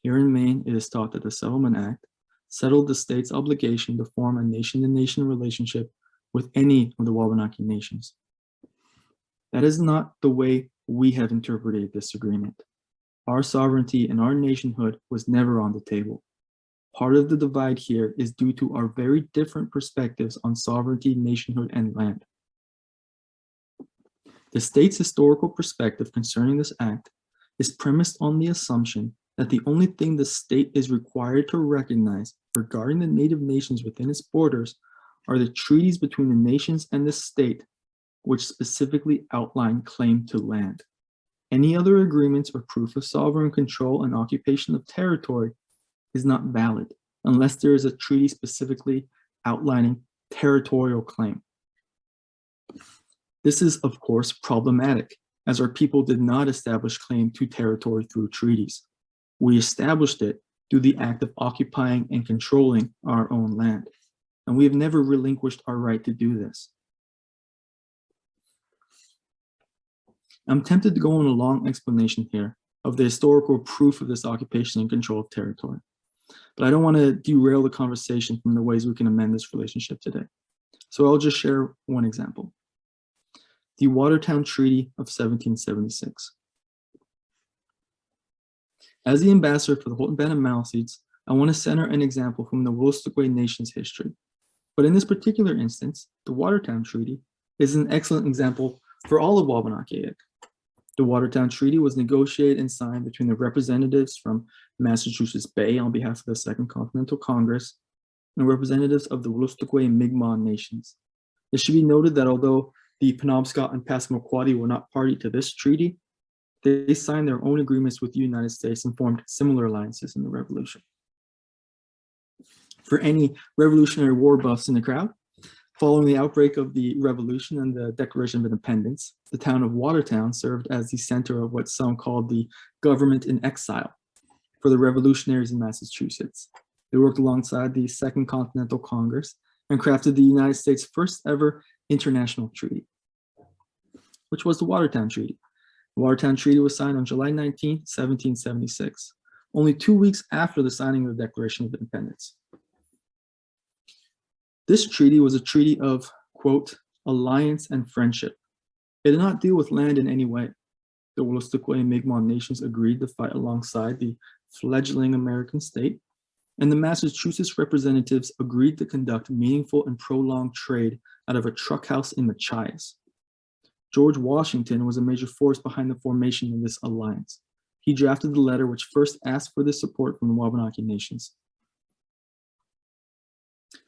S2: Here in Maine, it is taught that the Settlement Act settled the state's obligation to form a nation-to-nation relationship with any of the Wabanaki nations. That is not the way we have interpreted this agreement. Our sovereignty and our nationhood was never on the table. Part of the divide here is due to our very different perspectives on sovereignty, nationhood, and land. The state's historical perspective concerning this act is premised on the assumption that the only thing the state is required to recognize regarding the native nations within its borders are the treaties between the nations and the state, which specifically outline claim to land. Any other agreements or proof of sovereign control and occupation of territory is not valid unless there is a treaty specifically outlining territorial claim. This is, of course, problematic, as our people did not establish claim to territory through treaties. We established it through the act of occupying and controlling our own land, and we have never relinquished our right to do this. I'm tempted to go on a long explanation here of the historical proof of this occupation and control of territory, but I don't want to derail the conversation from the ways we can amend this relationship today. So I'll just share one example. The Watertown Treaty of 1776. As the ambassador for the Halton Band of Maliseets, I want to center an example from the Wolastoqey Nation's history. But in this particular instance, the Watertown Treaty is an excellent example for all of Wabanaki. The Watertown Treaty was negotiated and signed between the representatives from Massachusetts Bay on behalf of the Second Continental Congress and representatives of the Wolastoqey and Mi'kmaq nations. It should be noted that although the Penobscot and Passamaquoddy were not party to this treaty, they signed their own agreements with the United States and formed similar alliances in the Revolution. For any Revolutionary War buffs in the crowd, following the outbreak of the Revolution and the Declaration of Independence, the town of Watertown served as the center of what some called the government in exile for the revolutionaries in Massachusetts. They worked alongside the Second Continental Congress and crafted the United States' first ever international treaty, which was the Watertown Treaty. The Watertown Treaty was signed on July 19, 1776, only 2 weeks after the signing of the Declaration of Independence. This treaty was a treaty of, quote, alliance and friendship. It did not deal with land in any way. The Wolastoqey and Mi'kmaq nations agreed to fight alongside the fledgling American state, and the Massachusetts representatives agreed to conduct meaningful and prolonged trade out of a truck house in Machias. George Washington was a major force behind the formation of this alliance. He drafted the letter which first asked for the support from the Wabanaki nations.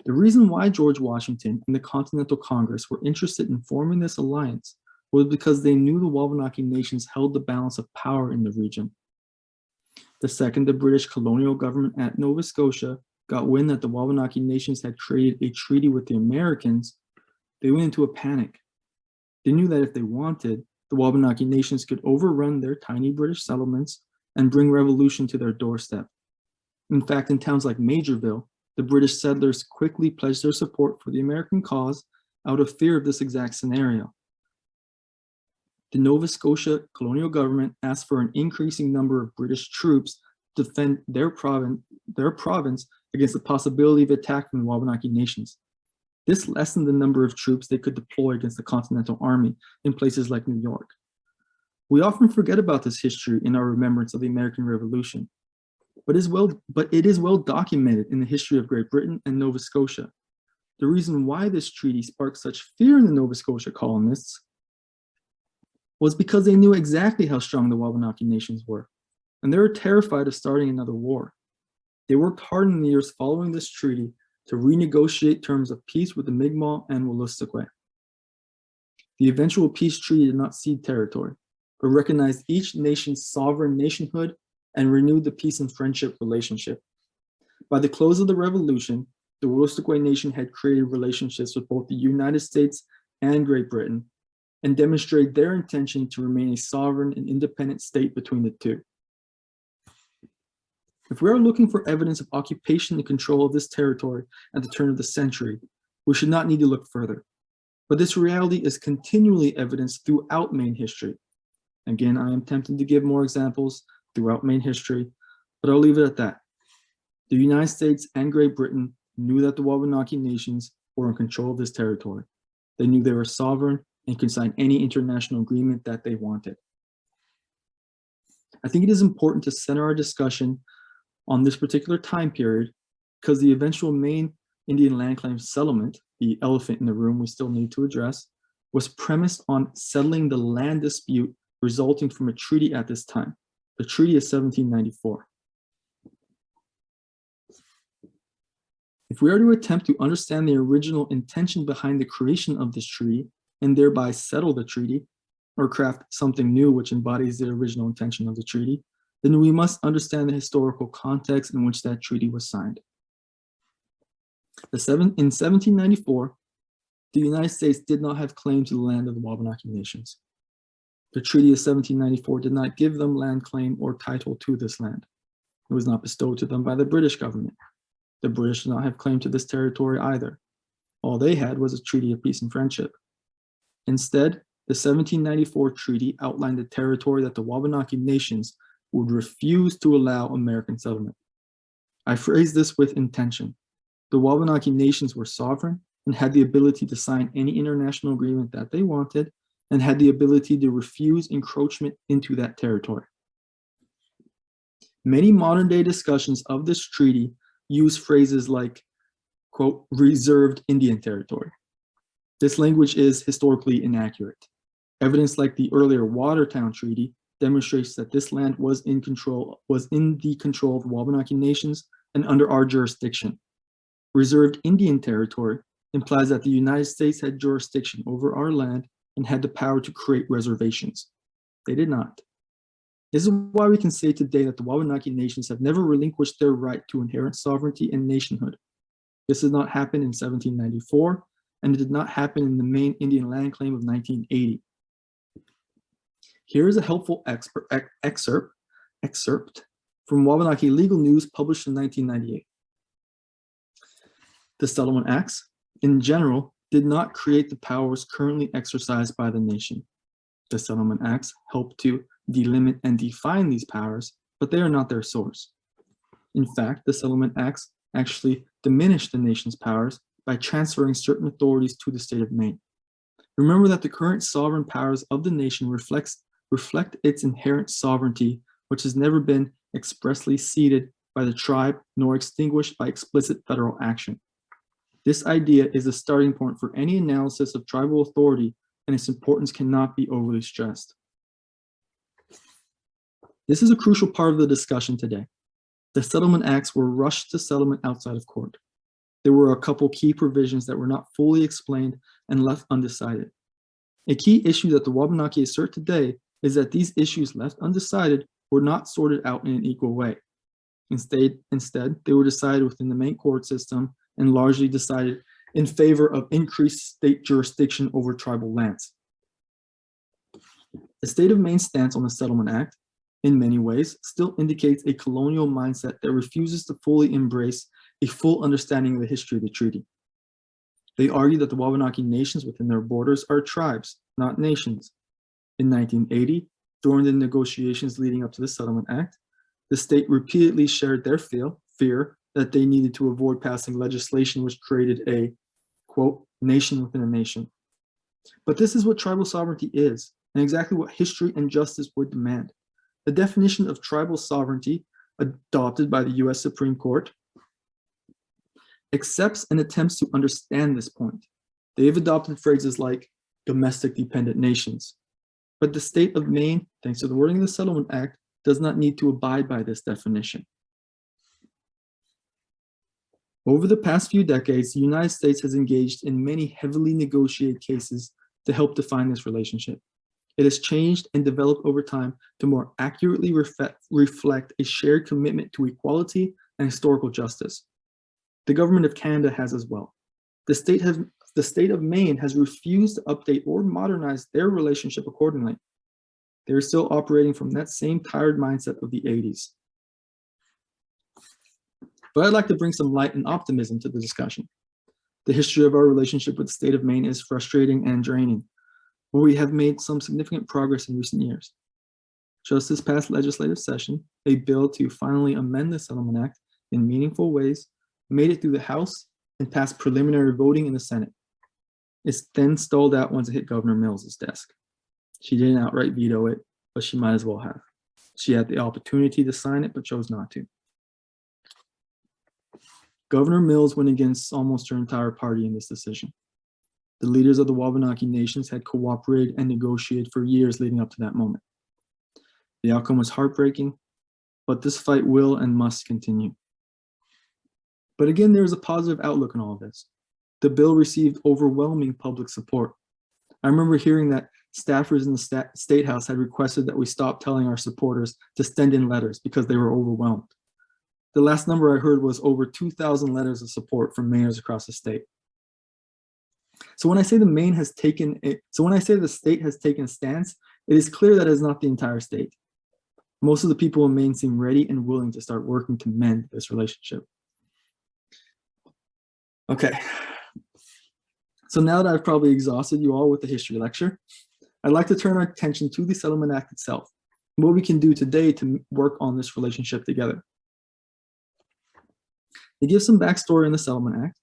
S2: The reason why George Washington and the Continental Congress were interested in forming this alliance was because they knew the Wabanaki nations held the balance of power in the region. The second the British colonial government at Nova Scotia got wind that the Wabanaki nations had created a treaty with the Americans, they went into a panic. They knew that if they wanted, the Wabanaki nations could overrun their tiny British settlements and bring revolution to their doorstep. In fact, in towns like Majorville, the British settlers quickly pledged their support for the American cause out of fear of this exact scenario. The Nova Scotia colonial government asked for an increasing number of British troops to defend their province against the possibility of attack from the Wabanaki nations. This lessened the number of troops they could deploy against the Continental Army in places like New York. We often forget about this history in our remembrance of the American Revolution, but it is well documented in the history of Great Britain and Nova Scotia. The reason why this treaty sparked such fear in the Nova Scotia colonists was because they knew exactly how strong the Wabanaki nations were, and they were terrified of starting another war. They worked hard in the years following this treaty to renegotiate terms of peace with the Mi'kmaq and Wolastoqey. The eventual peace treaty did not cede territory, but recognized each nation's sovereign nationhood and renewed the peace and friendship relationship. By the close of the Revolution, the Wolastoqey nation had created relationships with both the United States and Great Britain, and demonstrated their intention to remain a sovereign and independent state between the two. If we are looking for evidence of occupation and control of this territory at the turn of the century, we should not need to look further. But this reality is continually evidenced throughout Maine history. Again, I am tempted to give more examples throughout Maine history, but I'll leave it at that. The United States and Great Britain knew that the Wabanaki nations were in control of this territory. They knew they were sovereign and could sign any international agreement that they wanted. I think it is important to center our discussion on this particular time period because the eventual Maine Indian land claim settlement, the elephant in the room we still need to address, was premised on settling the land dispute resulting from a treaty at this time, the Treaty of 1794. If we are to attempt to understand the original intention behind the creation of this treaty and thereby settle the treaty, or craft something new which embodies the original intention of the treaty, then we must understand the historical context in which that treaty was signed. In 1794, the United States did not have claim to the land of the Wabanaki nations. The Treaty of 1794 did not give them land claim or title to this land. It was not bestowed to them by the British government. The British did not have claim to this territory either. All they had was a treaty of peace and friendship. Instead, the 1794 treaty outlined the territory that the Wabanaki nations would refuse to allow American settlement. I phrase this with intention. The Wabanaki nations were sovereign and had the ability to sign any international agreement that they wanted and had the ability to refuse encroachment into that territory. Many modern day discussions of this treaty use phrases like, quote, reserved Indian territory. This language is historically inaccurate. Evidence like the earlier Watertown Treaty demonstrates that this land was in the control of the Wabanaki nations and under our jurisdiction. Reserved Indian territory implies that the United States had jurisdiction over our land and had the power to create reservations. They did not. This is why we can say today that the Wabanaki nations have never relinquished their right to inherent sovereignty and nationhood. This did not happen in 1794, and it did not happen in the Maine Indian land claim of 1980. Here is a helpful excerpt from Wabanaki Legal News published in 1998. The Settlement Acts, in general, did not create the powers currently exercised by the nation. The Settlement Acts help to delimit and define these powers, but they are not their source. In fact, the Settlement Acts actually diminish the nation's powers by transferring certain authorities to the state of Maine. Remember that the current sovereign powers of the nation reflect its inherent sovereignty, which has never been expressly ceded by the tribe nor extinguished by explicit federal action. This idea is the starting point for any analysis of tribal authority, and its importance cannot be overly stressed. This is a crucial part of the discussion today. The Settlement Acts were rushed to settlement outside of court. There were a couple key provisions that were not fully explained and left undecided. A key issue that the Wabanaki assert today is that these issues left undecided were not sorted out in an equal way. Instead, they were decided within the Maine court system and largely decided in favor of increased state jurisdiction over tribal lands. The state of Maine's stance on the Settlement Act, in many ways, still indicates a colonial mindset that refuses to fully embrace a full understanding of the history of the treaty. They argue that the Wabanaki nations within their borders are tribes, not nations. In 1980, during the negotiations leading up to the Settlement Act, the state repeatedly shared their fear that they needed to avoid passing legislation which created a, quote, nation within a nation. But this is what tribal sovereignty is, and exactly what history and justice would demand. The definition of tribal sovereignty, adopted by the US Supreme Court, accepts and attempts to understand this point. They have adopted phrases like domestic dependent nations. But the state of Maine, thanks to the wording of the Settlement Act, does not need to abide by this definition. Over the past few decades, the United States has engaged in many heavily negotiated cases to help define this relationship. It has changed and developed over time to more accurately reflect a shared commitment to equality and historical justice. The government of Canada has as well. The state of Maine has refused to update or modernize their relationship accordingly. They're still operating from that same tired mindset of the 80s. But I'd like to bring some light and optimism to the discussion. The history of our relationship with the state of Maine is frustrating and draining, but we have made some significant progress in recent years. Just this past legislative session, a bill to finally amend the Settlement Act in meaningful ways made it through the House and passed preliminary voting in the Senate. It's then stalled out once it hit Governor Mills' desk. She didn't outright veto it, but she might as well have. She had the opportunity to sign it, but chose not to. Governor Mills went against almost her entire party in this decision. The leaders of the Wabanaki nations had cooperated and negotiated for years leading up to that moment. The outcome was heartbreaking, but this fight will and must continue. But again, there is a positive outlook in all of this. The bill received overwhelming public support. I remember hearing that staffers in the State House had requested that we stop telling our supporters to send in letters because they were overwhelmed. The last number I heard was over 2,000 letters of support from mayors across the state. So when I say the state has taken a stance, it is clear that it is not the entire state. Most of the people in Maine seem ready and willing to start working to mend this relationship. Okay. So now that I've probably exhausted you all with the history lecture, I'd like to turn our attention to the Settlement Act itself, and what we can do today to work on this relationship together. To give some backstory on the Settlement Act,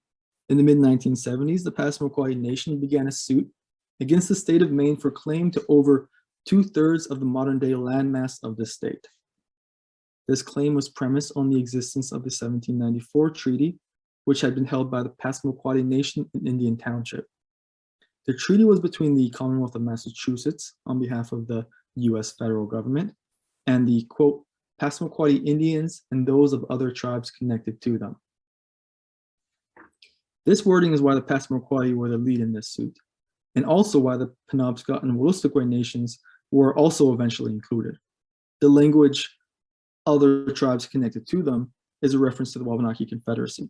S2: in the mid-1970s, the Passamaquoddy Nation began a suit against the state of Maine for claim to over 2/3 of the modern-day landmass of this state. This claim was premised on the existence of the 1794 treaty, which had been held by the Passamaquoddy Nation in Indian Township. The treaty was between the Commonwealth of Massachusetts on behalf of the US federal government and the, quote, Passamaquoddy Indians and those of other tribes connected to them. This wording is why the Passamaquoddy were the lead in this suit, and also why the Penobscot and Wolastoqey nations were also eventually included. The language, other tribes connected to them, is a reference to the Wabanaki Confederacy.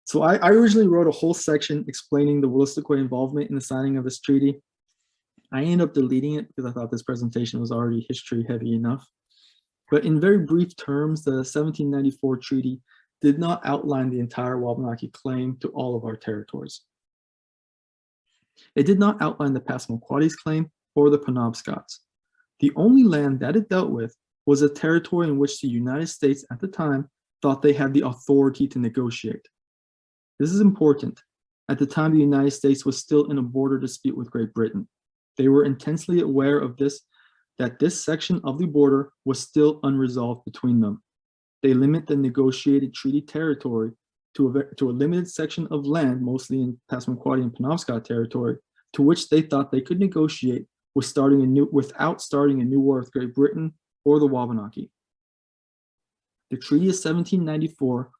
S2: So I originally wrote a whole section explaining the Wolastoqey involvement in the signing of this treaty. I ended up deleting it because I thought this presentation was already history heavy enough. But in very brief terms, the 1794 treaty did not outline the entire Wabanaki claim to all of our territories. It did not outline the Passamaquoddy's claim or the Penobscots. The only land that it dealt with was a territory in which the United States at the time thought they had the authority to negotiate. This is important. At the time, the United States was still in a border dispute with Great Britain. They were intensely aware of this, that this section of the border was still unresolved between them. They limit the negotiated treaty territory to a limited section of land, mostly in Passamaquoddy and Penobscot territory, to which they thought they could negotiate without starting a new war with Great Britain or the Wabanaki. The Treaty of 1794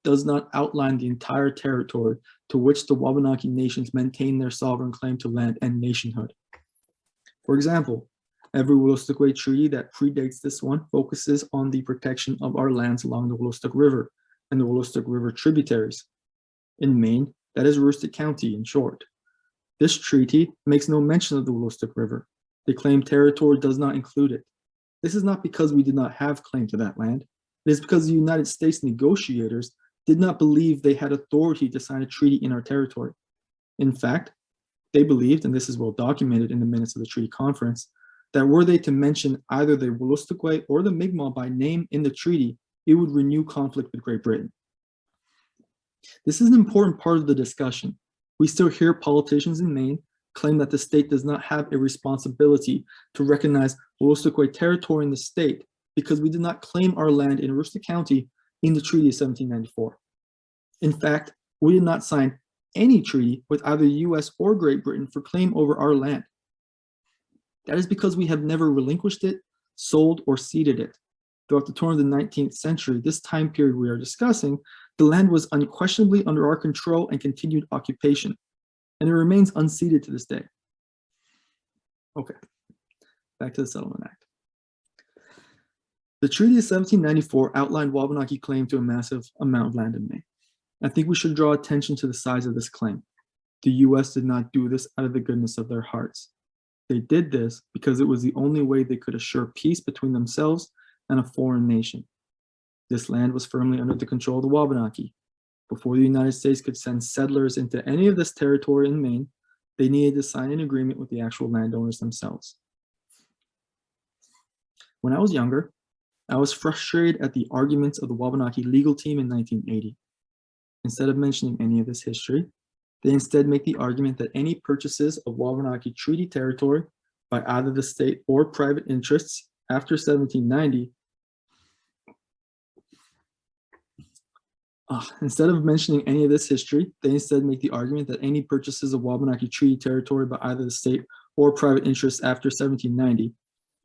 S2: does not outline the entire territory to which the Wabanaki nations maintain their sovereign claim to land and nationhood. For example, every Wolastoqey treaty that predates this one focuses on the protection of our lands along the Wolastoq River and the Wolastoq River tributaries. In Maine, that is Aroostook County in short. This treaty makes no mention of the Wolastoq River. The claimed territory does not include it. This is not because we did not have claim to that land. It is because the United States negotiators did not believe they had authority to sign a treaty in our territory. In fact, they believed, and this is well documented in the minutes of the treaty conference, that were they to mention either the Wolastoqey or the Mi'kmaq by name in the treaty, it would renew conflict with Great Britain. This is an important part of the discussion. We still hear politicians in Maine claim that the state does not have a responsibility to recognize Wolastoqey territory in the state because we did not claim our land in Aroostook County in the Treaty of 1794. In fact, we did not sign any treaty with either the US or Great Britain for claim over our land. That is because we have never relinquished it, sold, or ceded it. Throughout the turn of the 19th century, this time period we are discussing, the land was unquestionably under our control and continued occupation, and it remains unceded to this day. Okay, back to the Settlement Act. The Treaty of 1794 outlined Wabanaki claim to a massive amount of land in Maine. I think we should draw attention to the size of this claim. The US did not do this out of the goodness of their hearts. They did this because it was the only way they could assure peace between themselves and a foreign nation. This land was firmly under the control of the Wabanaki. Before the United States could send settlers into any of this territory in Maine, they needed to sign an agreement with the actual landowners themselves. When I was younger, I was frustrated at the arguments of the Wabanaki legal team in 1980. Instead of mentioning any of this history, they instead make the argument that any purchases of Wabanaki treaty territory by either the state or private interests after 1790 Instead of mentioning any of this history, they instead make the argument that any purchases of Wabanaki Treaty territory by either the state or private interests after 1790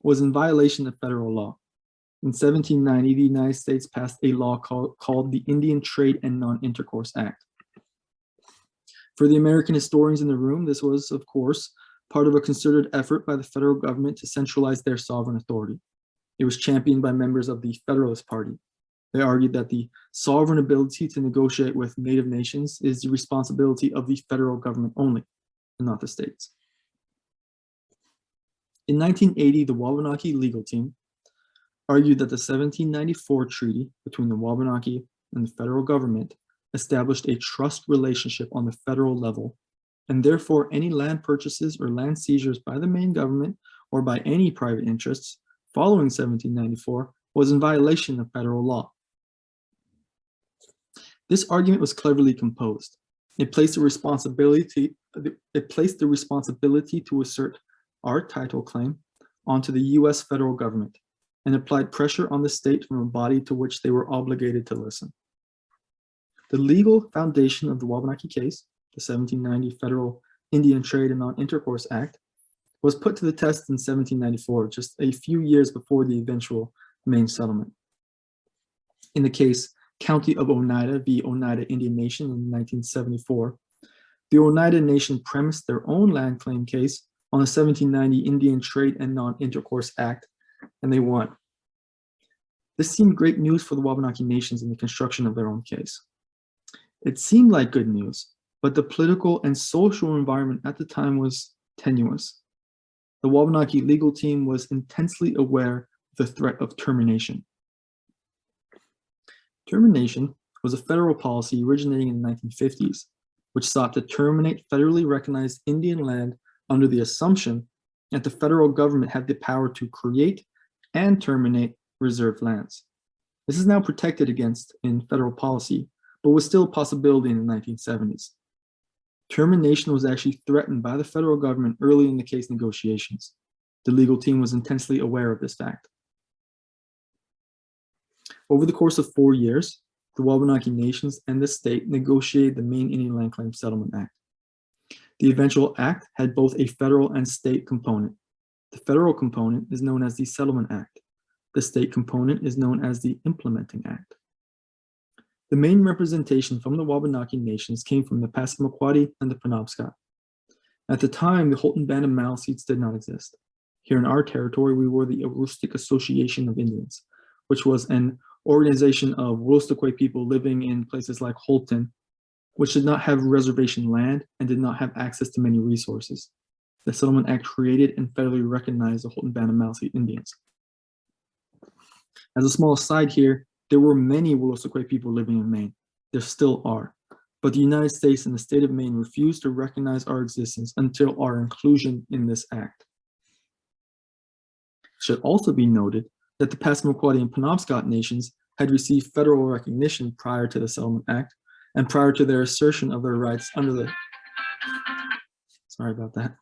S2: was in violation of federal law. In 1790, the United States passed a law called the Indian Trade and Non-Intercourse Act. For the American historians in the room, this was, of course, part of a concerted effort by the federal government to centralize their sovereign authority. It was championed by members of the Federalist Party. They argued that the sovereign ability to negotiate with native nations is the responsibility of the federal government only, and not the states. In 1980, the Wabanaki legal team argued that the 1794 treaty between the Wabanaki and the federal government established a trust relationship on the federal level, and therefore any land purchases or land seizures by the Maine government or by any private interests following 1794 was in violation of federal law. This argument was cleverly composed. It placed the responsibility to assert our title claim onto the US federal government and applied pressure on the state from a body to which they were obligated to listen. The legal foundation of the Wabanaki case, the 1790 Federal Indian Trade and Non-Intercourse Act, was put to the test in 1794, just a few years before the eventual Maine settlement. In the case County of Oneida v. Oneida Indian Nation in 1974, the Oneida Nation premised their own land claim case on the 1790 Indian Trade and Non-Intercourse Act, and they won. This seemed great news for the Wabanaki nations in the construction of their own case. It seemed like good news, but the political and social environment at the time was tenuous. The Wabanaki legal team was intensely aware of the threat of termination. Termination was a federal policy originating in the 1950s, which sought to terminate federally recognized Indian land under the assumption that the federal government had the power to create and terminate reserved lands. This is now protected against in federal policy, but was still a possibility in the 1970s. Termination was actually threatened by the federal government early in the case negotiations. The legal team was intensely aware of this fact. Over the course of 4 years, the Wabanaki nations and the state negotiated the Maine Indian Land Claim Settlement Act. The eventual act had both a federal and state component. The federal component is known as the Settlement Act. The state component is known as the Implementing Act. The main representation from the Wabanaki nations came from the Passamaquoddy and the Penobscot. At the time, the Houlton Band of Maliseets did not exist. Here in our territory, we were the Aroostook Association of Indians, which was an organization of Wolastoqey people living in places like Houlton, which did not have reservation land and did not have access to many resources. The Settlement Act created and federally recognized the Houlton Band of Maliseet Indians. As a small aside here, there were many Wolastoqey people living in Maine. There still are. But the United States and the state of Maine refused to recognize our existence until our inclusion in this act. It should also be noted that the Passamaquoddy and Penobscot nations had received federal recognition prior to the Settlement Act and prior to their assertion of their rights under the... Sorry about that.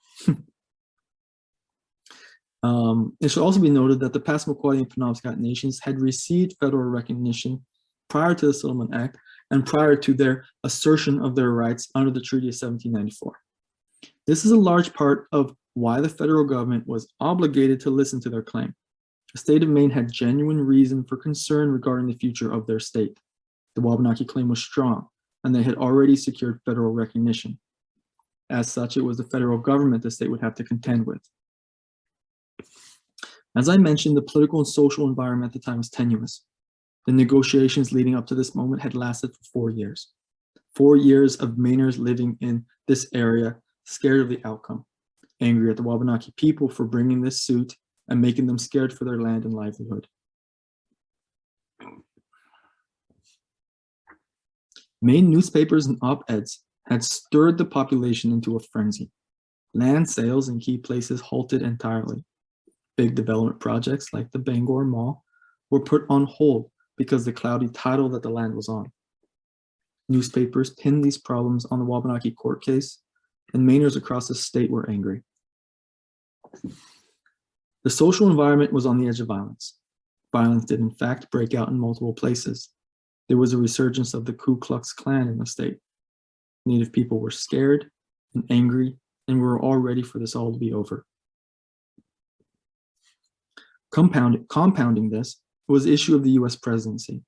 S2: It should also be noted that the Passamaquoddy and Penobscot nations had received federal recognition prior to the Settlement Act and prior to their assertion of their rights under the Treaty of 1794. This is a large part of why the federal government was obligated to listen to their claim. The state of Maine had genuine reason for concern regarding the future of their state. The Wabanaki claim was strong, and they had already secured federal recognition. As such, it was the federal government the state would have to contend with. As I mentioned, the political and social environment at the time was tenuous. The negotiations leading up to this moment had lasted for 4 years. 4 years of Mainers living in this area, scared of the outcome, angry at the Wabanaki people for bringing this suit and making them scared for their land and livelihood. Maine newspapers and op-eds had stirred the population into a frenzy. Land sales in key places halted entirely. Big development projects like the Bangor Mall were put on hold because the cloudy title that the land was on. Newspapers pinned these problems on the Wabanaki court case, and Mainers across the state were angry. The social environment was on the edge of violence. Violence did in fact break out in multiple places. there was a resurgence of the Ku Klux Klan in the state. Native people were scared and angry, and we were all ready for this all to be over. Compounding this was the issue of the US presidency.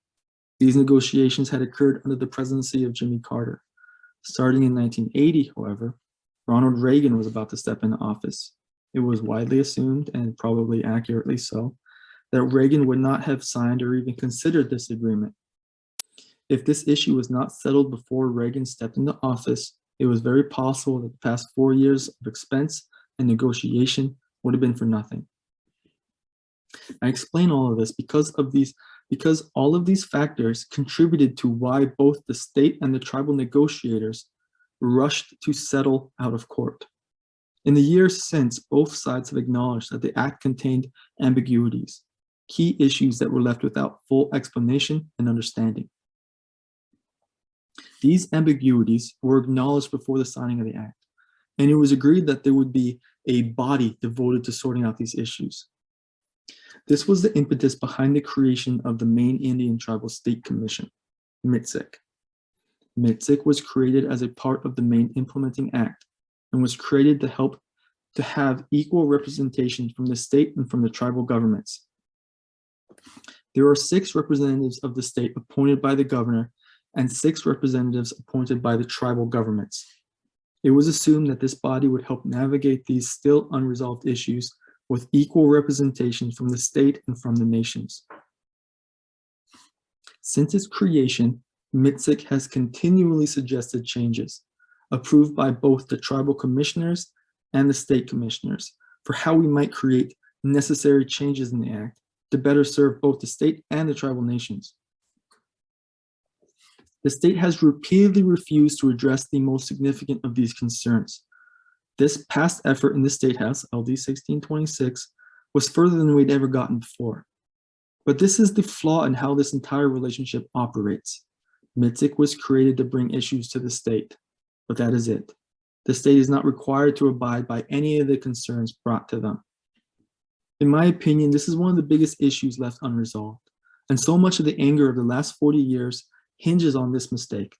S2: These negotiations had occurred under the presidency of Jimmy Carter. Starting in 1980, however, Ronald Reagan was about to step into office. It was widely assumed, and probably accurately so, that Reagan would not have signed or even considered this agreement. If this issue was not settled before Reagan stepped into office, it was very possible that the past 4 years of expense and negotiation would have been for nothing. I explain all of this because all of these factors contributed to why both the state and the tribal negotiators rushed to settle out of court. In the years since, both sides have acknowledged that the act contained ambiguities, key issues that were left without full explanation and understanding. These ambiguities were acknowledged before the signing of the act, and it was agreed that there would be a body devoted to sorting out these issues. This was the impetus behind the creation of the Maine Indian Tribal State Commission, MITSIC. MITSIC was created as a part of the Maine Implementing Act and was created to help to have equal representation from the state and from the tribal governments. There are 6 representatives of the state appointed by the governor and 6 representatives appointed by the tribal governments. It was assumed that this body would help navigate these still unresolved issues with equal representation from the state and from the nations. Since its creation, MITSIC has continually suggested changes, approved by both the tribal commissioners and the state commissioners, for how we might create necessary changes in the act to better serve both the state and the tribal nations. The state has repeatedly refused to address the most significant of these concerns. This past effort in the State House, LD 1626, was further than we'd ever gotten before. But this is the flaw in how this entire relationship operates. MITSIC was created to bring issues to the state, but that is it. The state is not required to abide by any of the concerns brought to them. In my opinion, this is one of the biggest issues left unresolved, and so much of the anger of the last 40 years hinges on this mistake.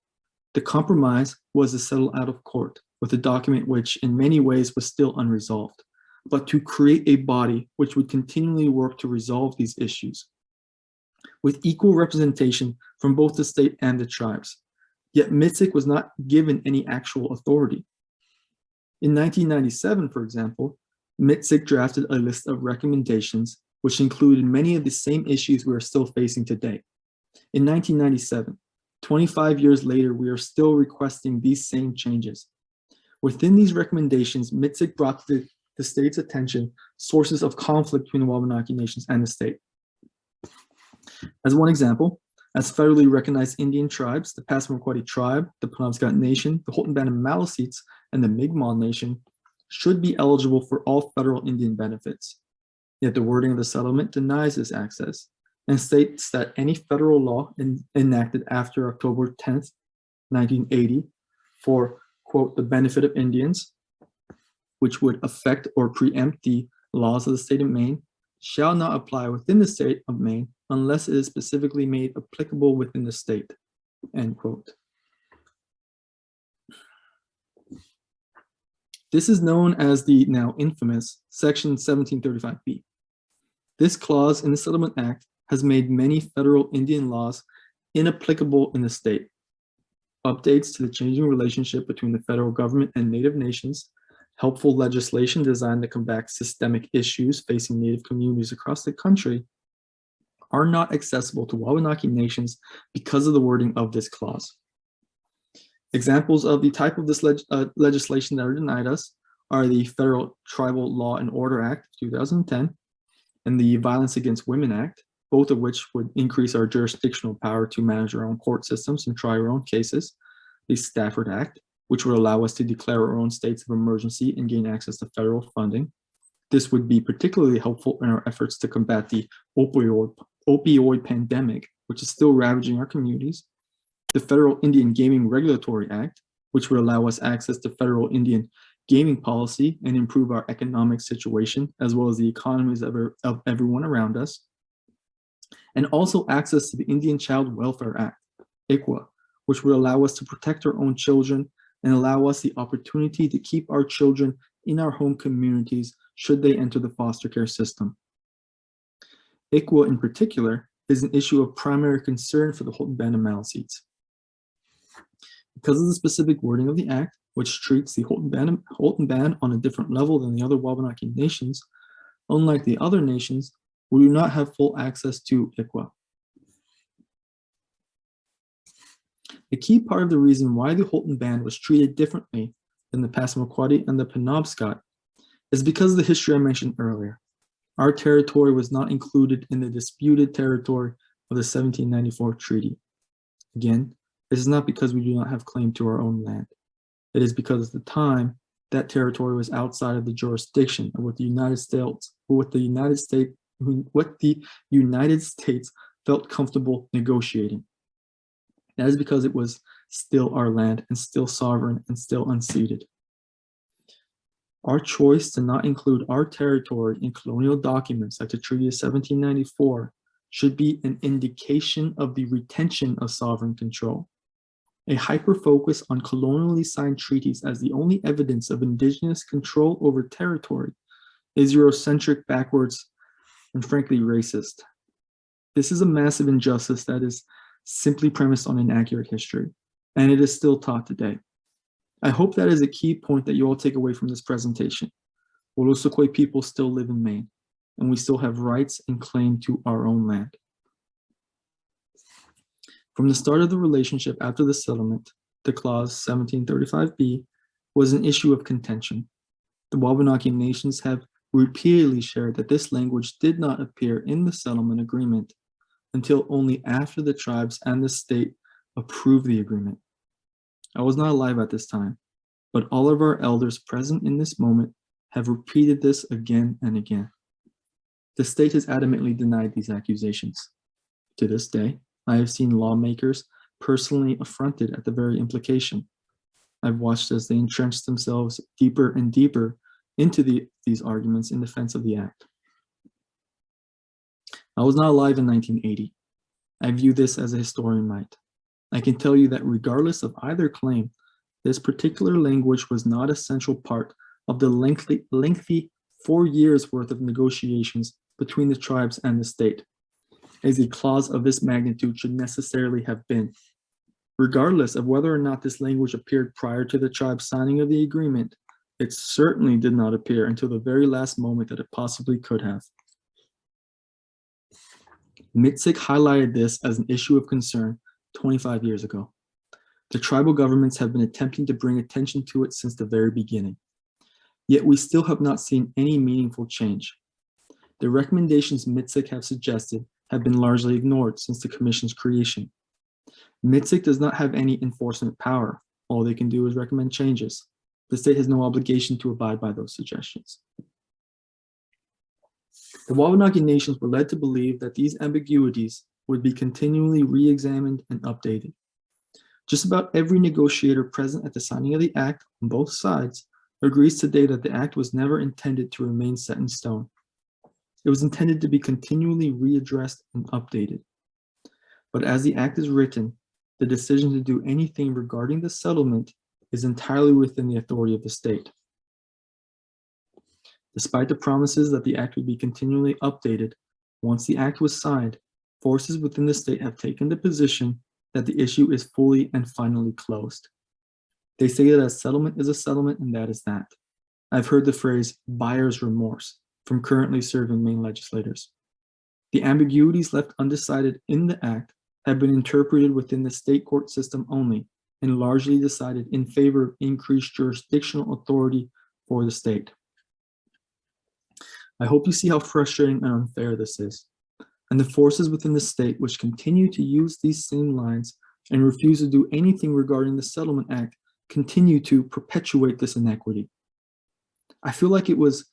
S2: The compromise was to settle out of court with a document which in many ways was still unresolved, but to create a body which would continually work to resolve these issues with equal representation from both the state and the tribes. Yet MITSIC was not given any actual authority. In 1997, for example, MITSIC drafted a list of recommendations which included many of the same issues we are still facing today. In 1997, 25 years later, we are still requesting these same changes. Within these recommendations, MITSIC brought to the state's attention sources of conflict between the Wabanaki nations and the state. As one example, as federally recognized Indian tribes, the Passamaquoddy tribe, the Penobscot Nation, the Houlton Band of Maliseets, and the Mi'kmaq Nation should be eligible for all federal Indian benefits. Yet the wording of the settlement denies this access and states that any federal law enacted after October 10th, 1980 for, quote, the benefit of Indians, which would affect or preempt the laws of the state of Maine, shall not apply within the state of Maine unless it is specifically made applicable within the state, end quote. This is known as the now infamous Section 1735B. This clause in the Settlement Act has made many federal Indian laws inapplicable in the state. Updates to the changing relationship between the federal government and Native nations, helpful legislation designed to combat systemic issues facing Native communities across the country are not accessible to Wabanaki nations because of the wording of this clause. Examples of the type of this legislation that are denied us are the Federal Tribal Law and Order Act of 2010 and the Violence Against Women Act, both of which would increase our jurisdictional power to manage our own court systems and try our own cases. The Stafford Act, which would allow us to declare our own states of emergency and gain access to federal funding. This would be particularly helpful in our efforts to combat the opioid pandemic, which is still ravaging our communities. The Federal Indian Gaming Regulatory Act, which would allow us access to federal Indian gaming policy and improve our economic situation, as well as the economies of everyone around us. And also access to the Indian Child Welfare Act, ICWA, which would allow us to protect our own children and allow us the opportunity to keep our children in our home communities should they enter the foster care system. ICWA in particular is an issue of primary concern for the Holton Band of Maliseets. Because of the specific wording of the Act, which treats the Holton Band on a different level than the other Wabanaki nations, unlike the other nations, we do not have full access to ICWA. A key part of the reason why the Holton Band was treated differently than the Passamaquoddy and the Penobscot is because of the history I mentioned earlier. Our territory was not included in the disputed territory of the 1794 treaty. Again, this is not because we do not have claim to our own land. It is because at the time, that territory was outside of the jurisdiction of what the United States felt comfortable negotiating. That is because it was still our land and still sovereign and still unceded. Our choice to not include our territory in colonial documents like the Treaty of 1794 should be an indication of the retention of sovereign control. A hyper-focus on colonially signed treaties as the only evidence of indigenous control over territory is Eurocentric, backwards, and frankly racist. This is a massive injustice that is simply premised on inaccurate history, and it is still taught today. I hope that is a key point that you all take away from this presentation. Wolastoqey people still live in Maine, and we still have rights and claim to our own land. From the start of the relationship after the settlement, the clause 1735B was an issue of contention. The Wabanaki nations have repeatedly shared that this language did not appear in the settlement agreement until only after the tribes and the state approved the agreement. I was not alive at this time, but all of our elders present in this moment have repeated this again and again. The state has adamantly denied these accusations. To this day, I have seen lawmakers personally affronted at the very implication. I've watched as they entrench themselves deeper and deeper into these arguments in defense of the act. I was not alive in 1980. I view this as a historian might. I can tell you that regardless of either claim, this particular language was not a central part of the lengthy 4 years worth of negotiations between the tribes and the state, as a clause of this magnitude should necessarily have been. Regardless of whether or not this language appeared prior to the tribe's signing of the agreement, it certainly did not appear until the very last moment that it possibly could have. MITSIC highlighted this as an issue of concern 25 years ago. The tribal governments have been attempting to bring attention to it since the very beginning. Yet we still have not seen any meaningful change. The recommendations MITSIC have suggested have been largely ignored since the Commission's creation. MITSIC does not have any enforcement power. All they can do is recommend changes. The state has no obligation to abide by those suggestions. The Wabanaki nations were led to believe that these ambiguities would be continually re-examined and updated. Just about every negotiator present at the signing of the act on both sides agrees today that the act was never intended to remain set in stone. It was intended to be continually readdressed and updated. But as the act is written, the decision to do anything regarding the settlement is entirely within the authority of the state. Despite the promises that the act would be continually updated, once the act was signed, forces within the state have taken the position that the issue is fully and finally closed. They say that a settlement is a settlement and that is that. I've heard the phrase buyer's remorse from currently serving Maine legislators. The ambiguities left undecided in the act have been interpreted within the state court system only and largely decided in favor of increased jurisdictional authority for the state. I hope you see how frustrating and unfair this is, and the forces within the state which continue to use these same lines and refuse to do anything regarding the Settlement Act continue to perpetuate this inequity. I felt like it was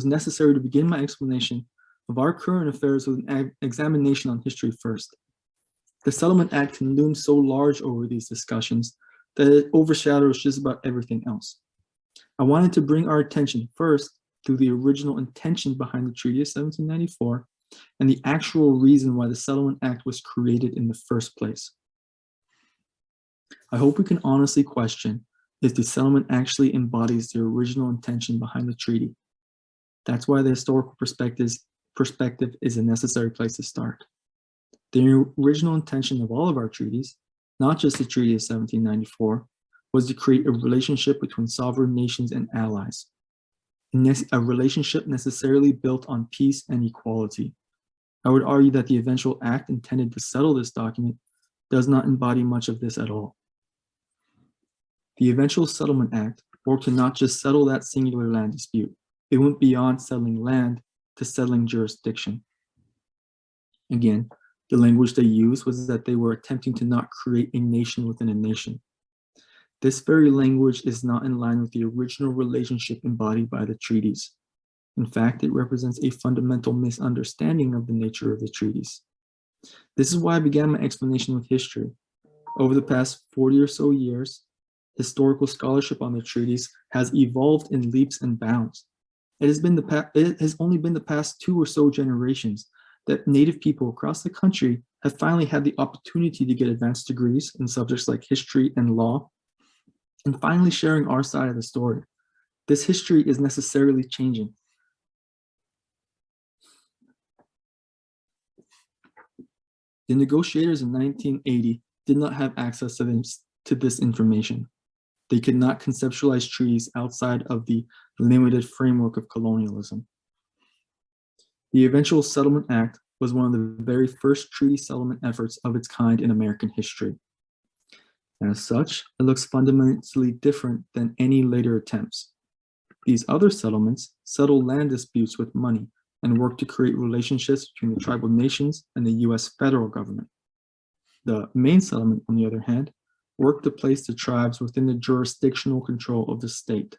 S2: necessary to begin my explanation of our current affairs with an examination on history first. The Settlement Act can loom so large over these discussions that it overshadows just about everything else. I wanted to bring our attention first to the original intention behind the Treaty of 1794 and the actual reason why the Settlement Act was created in the first place. I hope we can honestly question if the settlement actually embodies the original intention behind the treaty. That's why the historical perspective is a necessary place to start. The original intention of all of our treaties, not just the Treaty of 1794, was to create a relationship between sovereign nations and allies, a relationship necessarily built on peace and equality. I would argue that the eventual act intended to settle this document does not embody much of this at all. The eventual Settlement Act worked to not just settle that singular land dispute, it went beyond settling land to settling jurisdiction. Again, the language they used was that they were attempting to not create a nation within a nation. This very language is not in line with the original relationship embodied by the treaties. In fact, it represents a fundamental misunderstanding of the nature of the treaties. This is why I began my explanation with history. Over the past 40 or so years, historical scholarship on the treaties has evolved in leaps and bounds. It has only been the past 2 or so generations that Native people across the country have finally had the opportunity to get advanced degrees in subjects like history and law, and finally sharing our side of the story. This history is necessarily changing. The negotiators in 1980 did not have access to this information. They could not conceptualize treaties outside of the limited framework of colonialism. The eventual Settlement Act was one of the very first treaty settlement efforts of its kind in American history. As such, it looks fundamentally different than any later attempts. These other settlements settled land disputes with money and worked to create relationships between the tribal nations and the US federal government. The Maine settlement, on the other hand, worked to place the tribes within the jurisdictional control of the state.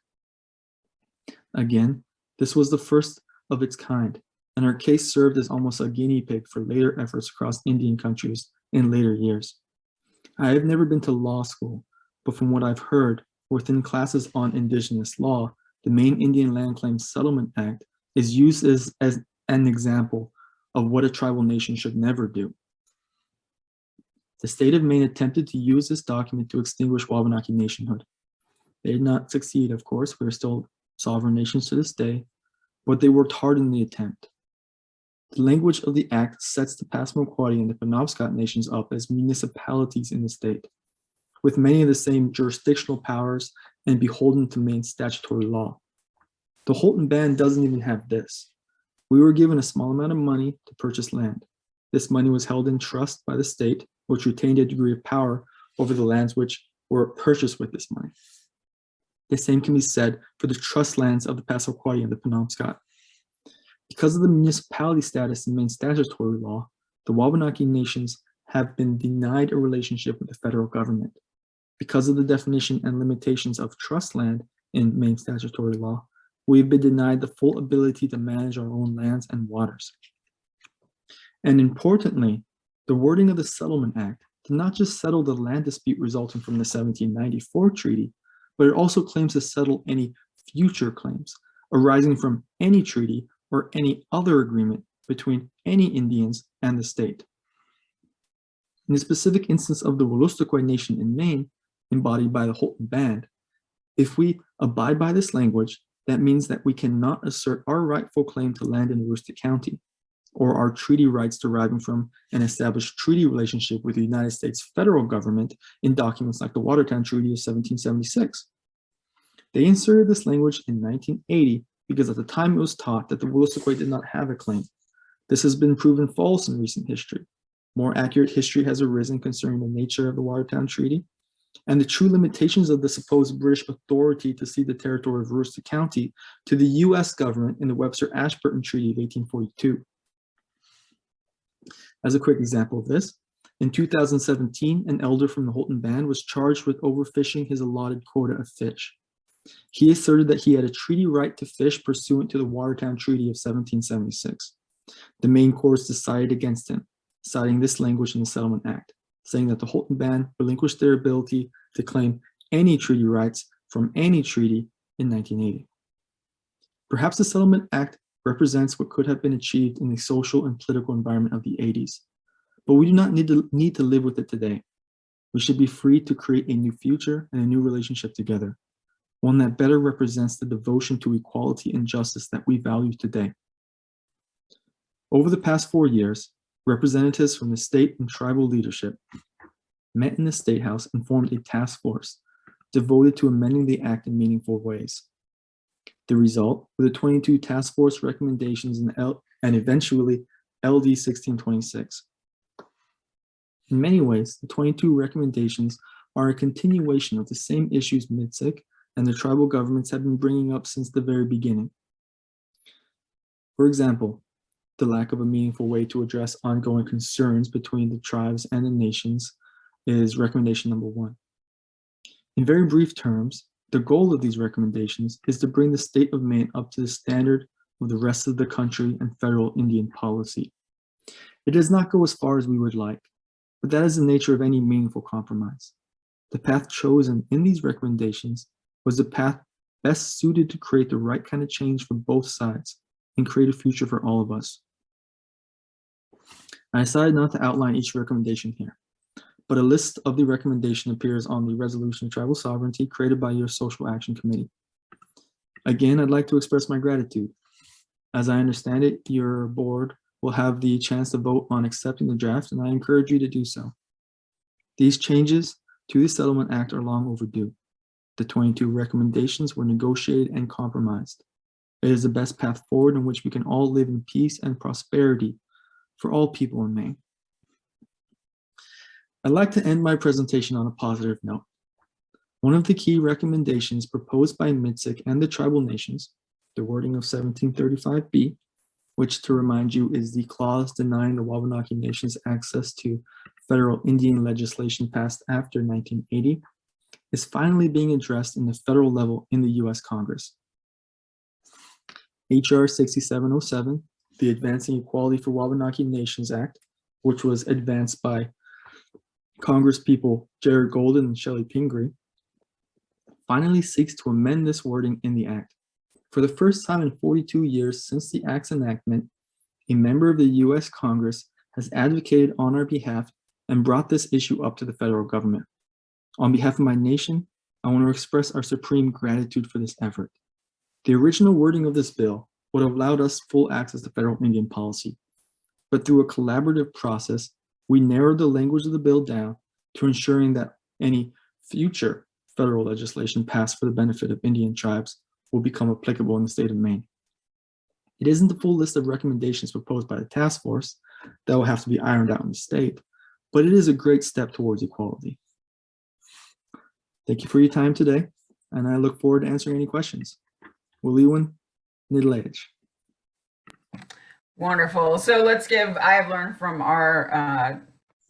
S2: Again, this was the first of its kind, and our case served as almost a guinea pig for later efforts across Indian countries in later years. I have never been to law school, but from what I've heard, within classes on indigenous law, the Maine Indian Land Claims Settlement Act is used as an example of what a tribal nation should never do. The state of Maine attempted to use this document to extinguish Wabanaki nationhood. They did not succeed, of course. We are still sovereign nations to this day, but they worked hard in the attempt. The language of the act sets the Passamaquoddy and the Penobscot nations up as municipalities in the state, with many of the same jurisdictional powers and beholden to Maine's statutory law. The Holton Band doesn't even have this. We were given a small amount of money to purchase land. This money was held in trust by the state, which retained a degree of power over the lands which were purchased with this money. The same can be said for the trust lands of the Passamaquoddy and the Penobscot. Because of the municipality status in Maine statutory law, the Wabanaki nations have been denied a relationship with the federal government. Because of the definition and limitations of trust land in Maine statutory law, we've been denied the full ability to manage our own lands and waters. And importantly, the wording of the Settlement Act did not just settle the land dispute resulting from the 1794 treaty, but it also claims to settle any future claims arising from any treaty or any other agreement between any Indians and the state. In the specific instance of the Wolastoqey Nation in Maine, embodied by the Holton Band, if we abide by this language, that means that we cannot assert our rightful claim to land in Aroostook County, or our treaty rights deriving from an established treaty relationship with the United States federal government in documents like the Watertown Treaty of 1776. They inserted this language in 1980 because at the time it was taught that the Wolastoqey did not have a claim. This has been proven false in recent history. More accurate history has arisen concerning the nature of the Watertown Treaty and the true limitations of the supposed British authority to cede the territory of Aroostook County to the US government in the Webster-Ashburton Treaty of 1842. As a quick example of this, in 2017, an elder from the Holton Band was charged with overfishing his allotted quota of fish. He asserted that he had a treaty right to fish pursuant to the Watertown Treaty of 1776. The Maine courts decided against him, citing this language in the Settlement Act, saying that the Holton Band relinquished their ability to claim any treaty rights from any treaty in 1980. Perhaps the Settlement Act represents what could have been achieved in the social and political environment of the 80s. But we do not need to live with it today. We should be free to create a new future and a new relationship together, one that better represents the devotion to equality and justice that we value today. Over the past 4 years, representatives from the state and tribal leadership met in the State House and formed a task force devoted to amending the act in meaningful ways. The result were the 22 task force recommendations and eventually LD 1626. In many ways, the 22 recommendations are a continuation of the same issues MIDSIC and the tribal governments have been bringing up since the very beginning. For example, the lack of a meaningful way to address ongoing concerns between the tribes and the nations is recommendation number 1. In very brief terms, the goal of these recommendations is to bring the state of Maine up to the standard of the rest of the country and federal Indian policy. It does not go as far as we would like, but that is the nature of any meaningful compromise. The path chosen in these recommendations was the path best suited to create the right kind of change for both sides and create a future for all of us. I decided not to outline each recommendation here, but a list of the recommendation appears on the Resolution of Tribal Sovereignty created by your Social Action Committee. Again, I'd like to express my gratitude. As I understand it, your board will have the chance to vote on accepting the draft, and I encourage you to do so. These changes to the Settlement Act are long overdue. The 22 recommendations were negotiated and compromised. It is the best path forward in which we can all live in peace and prosperity for all people in Maine. I'd like to end my presentation on a positive note. One of the key recommendations proposed by MIDSIC and the tribal nations, the wording of 1735B, which, to remind you, is the clause denying the Wabanaki Nations access to federal Indian legislation passed after 1980, is finally being addressed in the federal level in the US Congress. HR 6707, the Advancing Equality for Wabanaki Nations Act, which was advanced by Congresspeople Jared Golden and Shelley Pingree, finally seeks to amend this wording in the act. For the first time in 42 years since the act's enactment, a member of the US Congress has advocated on our behalf and brought this issue up to the federal government. On behalf of my nation, I want to express our supreme gratitude for this effort. The original wording of this bill would have allowed us full access to federal Indian policy, but through a collaborative process, we narrowed the language of the bill down to ensuring that any future federal legislation passed for the benefit of Indian tribes will become applicable in the state of Maine. It isn't the full list of recommendations proposed by the task force that will have to be ironed out in the state, but it is a great step towards equality. Thank you for your time today, and I look forward to answering any questions. Wiliwan Nidlej.
S1: Wonderful. So let's give, I have learned from our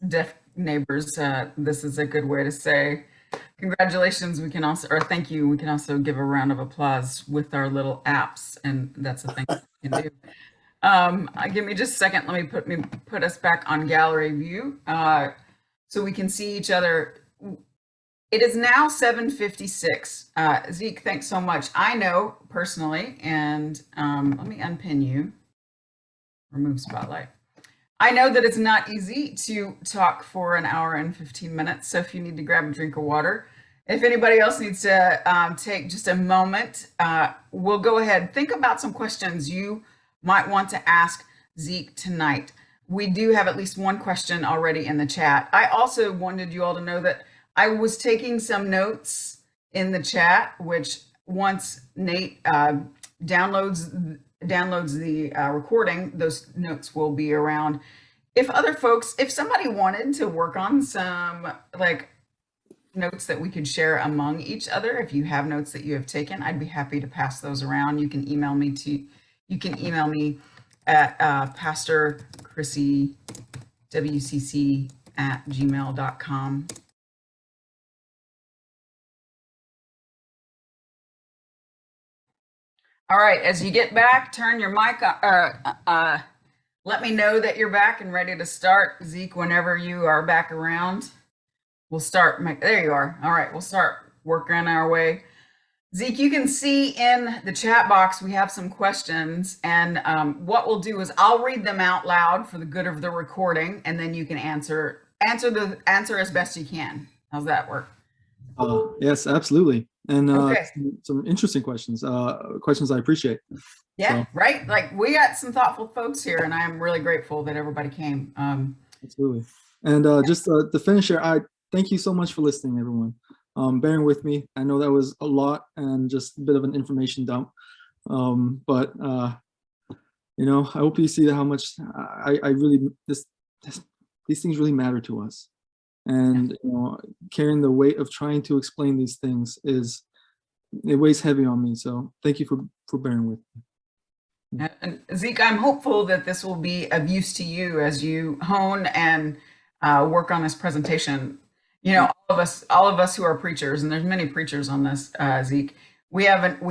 S1: deaf neighbors, this is a good way to say congratulations. We can also, or thank you. We can also give a round of applause with our little apps, and that's a thing you can do. Give me just a second. Let me put us back on gallery view so we can see each other. It is now 7:56. Zeke, thanks so much. I know personally, and let me unpin you. Remove spotlight. I know that it's not easy to talk for an hour and 15 minutes. So if you need to grab a drink of water, if anybody else needs to take just a moment, we'll go ahead. Think about some questions you might want to ask Zeke tonight. We do have at least one question already in the chat. I also wanted you all to know that I was taking some notes in the chat, which once Nate downloads the recording, those notes will be around. If other folks, if somebody wanted to work on some like notes that we could share among each other, if you have notes that you have taken, I'd be happy to pass those around. You can email me at Pastor Chrissy WCC@gmail.com. All right, as you get back, turn your mic on, let me know that you're back and ready to start. Zeke, whenever you are back around, we'll start. There you are. All right, we'll start working our way. Zeke, you can see in the chat box we have some questions, and what we'll do is I'll read them out loud for the good of the recording, and then you can answer as best you can. How's that work?
S2: Yes, absolutely. And
S1: Okay.
S2: some interesting questions, questions I appreciate.
S1: Yeah,
S2: So,
S1: right. Like we got some thoughtful folks here, and I am really grateful that everybody came.
S2: absolutely. And just to finish here, I thank you so much for listening, everyone. Bearing with me. I know that was a lot and just a bit of an information dump. But I hope you see how much I really these things really matter to us. And carrying the weight of trying to explain these things it weighs heavy on me. So thank you for bearing with me.
S1: And Zeke, I'm hopeful that this will be of use to you as you hone and work on this presentation. All of us who are preachers, and there's many preachers on this, Zeke, we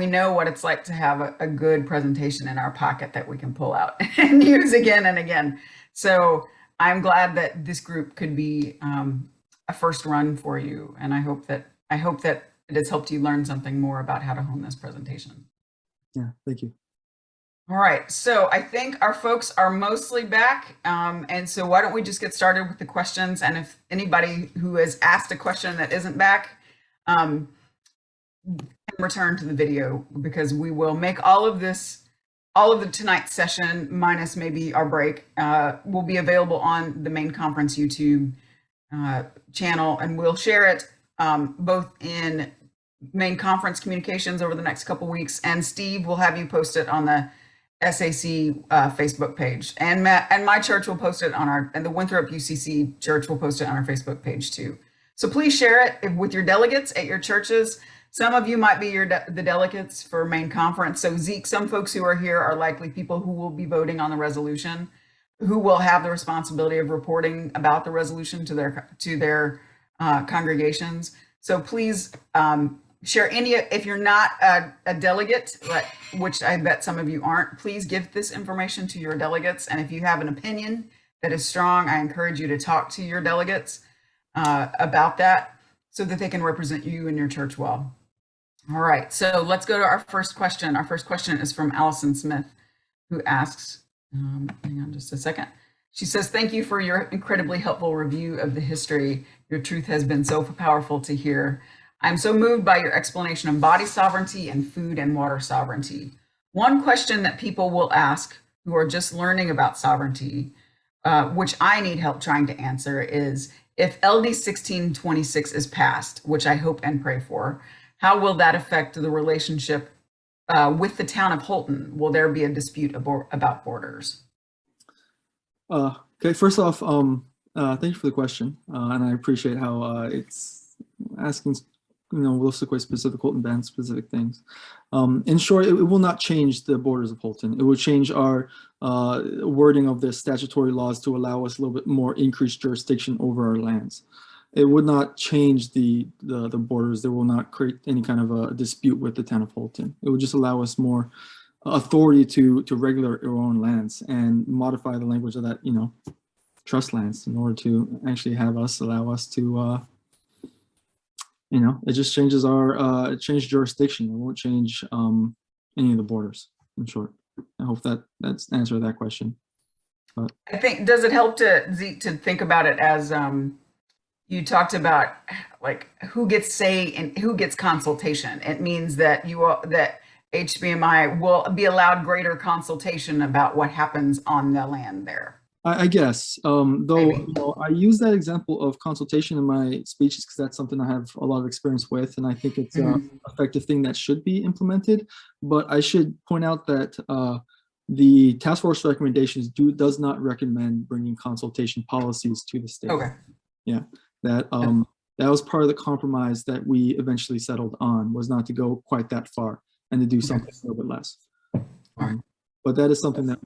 S1: know what it's like to have a good presentation in our pocket that we can pull out and use again and again. So I'm glad that this group could be a first run for you, and I hope that it has helped you learn something more about how to hone this presentation.
S2: Yeah, thank you.
S1: All right, so I think our folks are mostly back. And so why don't we just get started with the questions? And if anybody who has asked a question that isn't back, can return to the video, because we will make all of the tonight's session, minus maybe our break, will be available on the main conference YouTube channel, and we'll share it both in main conference communications over the next couple weeks, and Steve will have you post it on the SAC Facebook page, and my church will post it and the Winthrop UCC church will post it on our Facebook page too. So please share it with your delegates at your churches. Some of you might be the delegates for main conference. So Zeke, some folks who are here are likely people who will be voting on the resolution, who will have the responsibility of reporting about the resolution to their congregations. So please share if you're not a delegate, which I bet some of you aren't, please give this information to your delegates. And if you have an opinion that is strong, I encourage you to talk to your delegates about that so that they can represent you and your church well. All right, so let's go to our first question. Our first question is from Allison Smith, who asks, hang on just a second. She says, thank you for your incredibly helpful review of the history. Your truth has been so powerful to hear. I'm so moved by your explanation of body sovereignty and food and water sovereignty. One question that people will ask who are just learning about sovereignty, which I need help trying to answer, is if LD 1626 is passed, which I hope and pray for, how will that affect the relationship with the town of Holton? Will there be a dispute about borders?
S2: Okay, first off, thank you for the question, and I appreciate how it's asking we'll stick with specific Holton band specific things. In short, it will not change the borders of Holton. It will change our wording of the statutory laws to allow us a little bit more increased jurisdiction over our lands. It would not change the borders. There will not create any kind of a dispute with the town of Holton. It would just allow us more authority to regulate our own lands and modify the language of that, trust lands in order to actually allow us to it just changes it changes jurisdiction. It won't change any of the borders, in short. I hope that's the answer to that question. But
S1: I think, does it help to think about it as you talked about, like, who gets say and who gets consultation? It means that that HBMI will be allowed greater consultation about what happens on the land there.
S2: I guess, though, I use that example of consultation in my speeches because that's something I have a lot of experience with, and I think it's an effective thing that should be implemented. But I should point out that the task force recommendations does not recommend bringing consultation policies to the state.
S1: Okay.
S2: Yeah, that was part of the compromise that we eventually settled on, was not to go quite that far and to do something a little bit less. But that is something that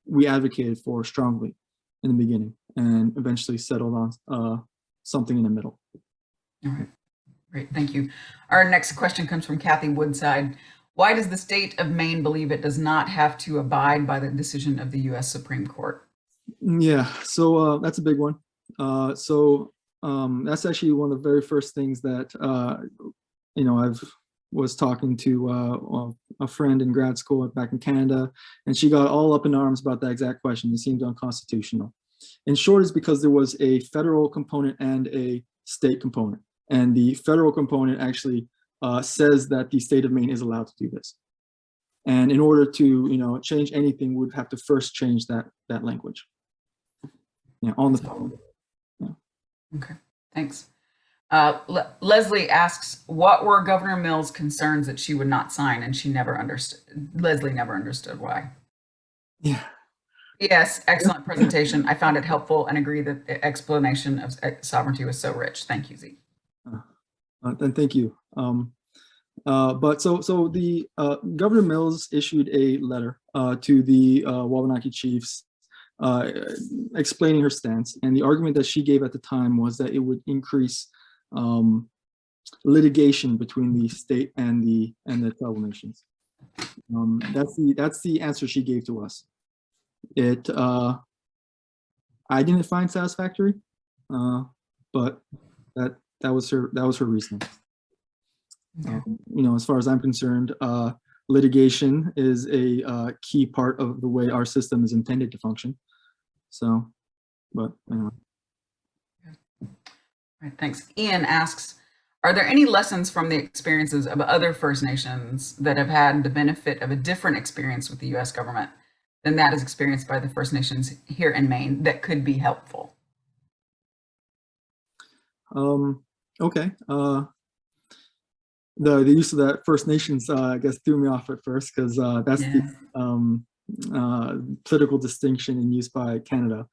S2: we advocated for strongly in the beginning and eventually settled on something in the middle.
S1: All right, great, thank you. Our next question comes from Kathy Woodside. Why does the state of Maine believe it does not have to abide by the decision of the U.S. Supreme Court?
S2: Yeah, so that's a big one. That's actually one of the very first things that, was talking to a friend in grad school back in Canada, and she got all up in arms about that exact question. It seemed unconstitutional. In short, it's because there was a federal component and a state component, and the federal component actually says that the state of Maine is allowed to do this. And in order to, change anything, we'd have to first change that language. Yeah, on the phone. Yeah.
S1: Okay, thanks. Leslie asks, what were Governor Mills' concerns that she would not sign, and she never understood. Leslie never understood why.
S2: Yeah.
S1: Yes, excellent presentation. I found it helpful and agree that the explanation of sovereignty was so rich. Thank you, Z.
S2: And thank you. But so the Governor Mills issued a letter to the Wabanaki chiefs explaining her stance, and the argument that she gave at the time was that it would increase litigation between the state and the tribal nations. That's the answer she gave to us. I didn't find satisfactory, but that was her reasoning.
S1: Okay.
S2: As far as I'm concerned, litigation is a key part of the way our system is intended to function. So, but anyway.
S1: All right, thanks. Ian asks, are there any lessons from the experiences of other First Nations that have had the benefit of a different experience with the U.S. government than that is experienced by the First Nations here in Maine that could be helpful?
S2: Okay. The use of that First Nations, I guess, threw me off at first, because that's the political distinction in use by Canada.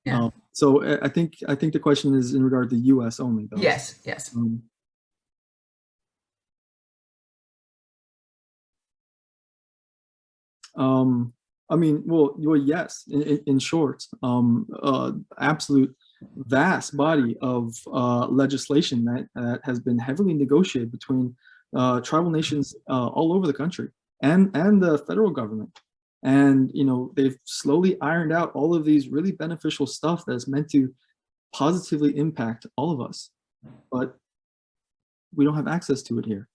S1: Yeah.
S2: So I think the question is in regard to the U.S. only, though.
S1: Yes.
S2: I mean, well, yes. In short, absolute vast body of legislation that has been heavily negotiated between tribal nations all over the country and the federal government. And, they've slowly ironed out all of these really beneficial stuff that's meant to positively impact all of us. But we don't have access to it here,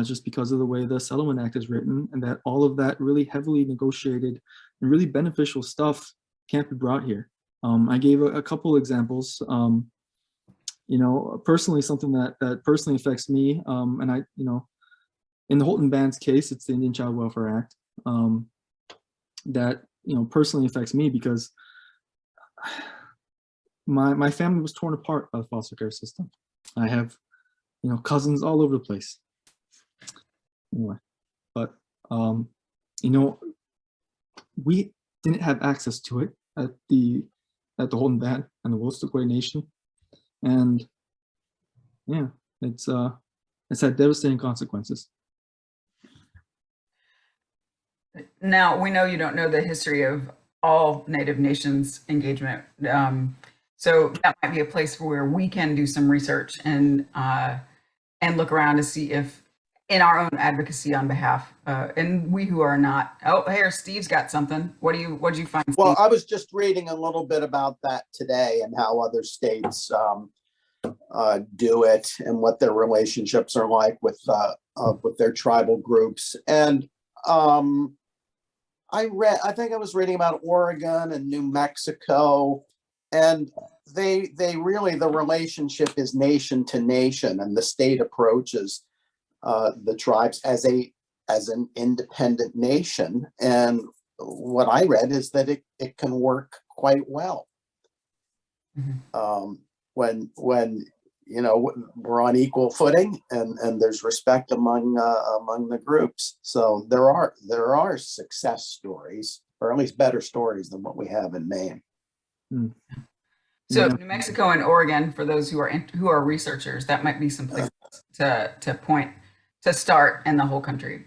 S2: just because of the way the Settlement Act is written, and that all of that really heavily negotiated and really beneficial stuff can't be brought here. I gave a couple examples. Personally, something that personally affects me, and I, in the Holton Band's case, it's the Indian Child Welfare Act, that personally affects me, because my family was torn apart by the foster care system. I have cousins all over the place. Anyway, but we didn't have access to it at the Holton Band and the Wolastoqey Nation, and yeah, it's had devastating consequences.
S1: Now, we know you don't know the history of all Native nations engagement, so that might be a place where we can do some research and look around to see if, in our own advocacy on behalf, and we who are not. Oh, here, Steve's got something. What did you find, Steve?
S3: Well, I was just reading a little bit about that today and how other states do it and what their relationships are like with their tribal groups. And I think I was reading about Oregon and New Mexico, and they really, the relationship is nation to nation, and the state approaches the tribes as an independent nation. And what I read is that it can work quite well.
S1: Mm-hmm.
S3: When we're on equal footing and there's respect among the groups. So there are success stories, or at least better stories than what we have in Maine.
S1: So New Mexico and Oregon, for those who are researchers, that might be some places to point to start in the whole country.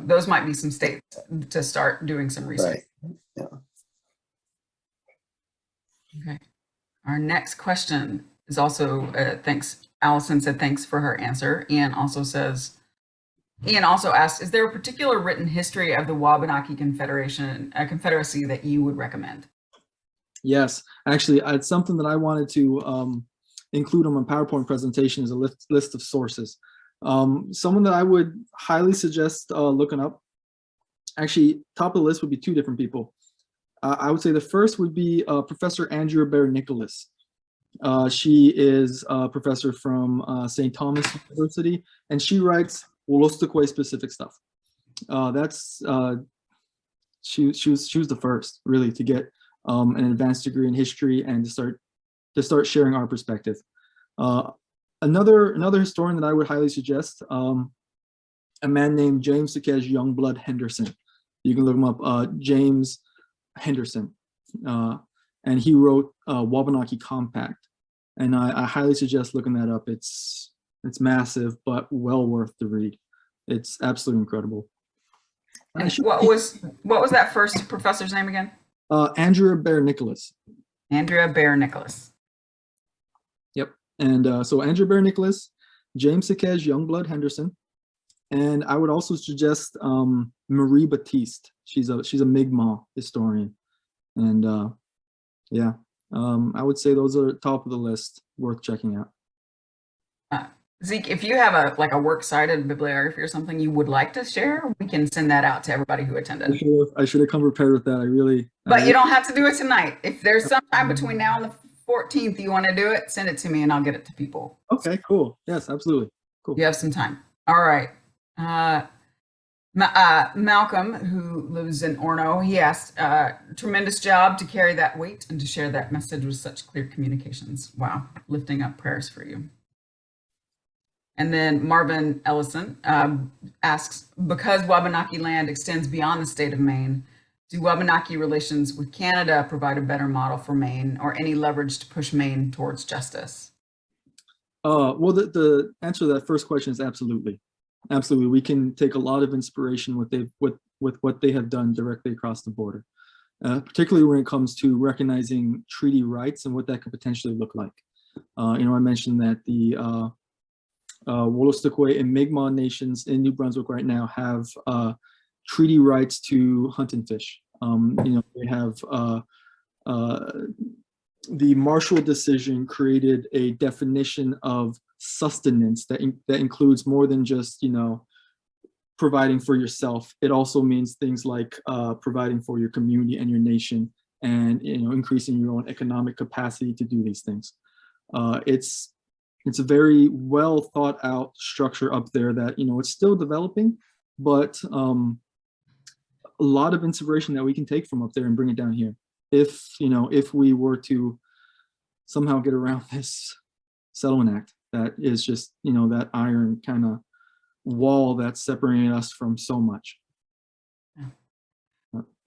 S1: Those might be some states to start doing some research.
S3: Right. Yeah.
S1: Okay. Our next question is also thanks. Allison said thanks for her answer. Ian also asked, is there a particular written history of the Wabanaki Confederacy that you would recommend?
S2: Yes, actually, it's something that I wanted to include on my PowerPoint presentation, is a list of sources. Someone that I would highly suggest looking up, actually, top of the list would be two different people. I would say the first would be Professor Andrea Baer-Nicholas. She is a professor from St. Thomas University, and she writes Wolastoqey specific stuff. She was the first really to get an advanced degree in history and to start sharing our perspective. Another historian that I would highly suggest, a man named James Sekej Youngblood Henderson. You can look him up, James Henderson, and he wrote Wabanaki Compact, and I highly suggest looking that up. It's massive, but well worth the read. It's absolutely incredible.
S1: And what was that first professor's name again?
S2: Andrea Baer-Nicholas.
S1: Andrea Baer-Nicholas.
S2: Yep. And so Andrea Baer-Nicholas, James Sekej Youngblood Henderson, and I would also suggest Marie Batiste. She's a Mi'kmaq historian, and yeah, I would say those are top of the list, worth checking out.
S1: Zeke, if you have a works cited bibliography or something you would like to share, we can send that out to everybody who attended.
S2: I should have come prepared with that.
S1: But you don't have to do it tonight. If there's some time between now and the 14th you want to do it, send it to me and I'll get it to people.
S2: Okay, cool. Yes, absolutely. Cool.
S1: You have some time. All right. Malcolm, who lives in Orono, he asked, tremendous job to carry that weight and to share that message with such clear communications. Wow. Lifting up prayers for you. And then Marvin Ellison asks, because Wabanaki land extends beyond the state of Maine, do Wabanaki relations with Canada provide a better model for Maine or any leverage to push Maine towards justice?
S2: Well, the answer to that first question is absolutely. Absolutely. We can take a lot of inspiration with what they have done directly across the border, particularly when it comes to recognizing treaty rights and what that could potentially look like. I mentioned that the Wolastoqey and Mi'kmaq nations in New Brunswick right now have treaty rights to hunt and fish. They have the Marshall decision created a definition of sustenance that includes more than just providing for yourself. It also means things like providing for your community and your nation, and increasing your own economic capacity to do these things. It's a very well thought out structure up there that it's still developing, but a lot of inspiration that we can take from up there and bring it down here. If we were to somehow get around this Settlement Act, that is just that iron kind of wall that's separating us from so much.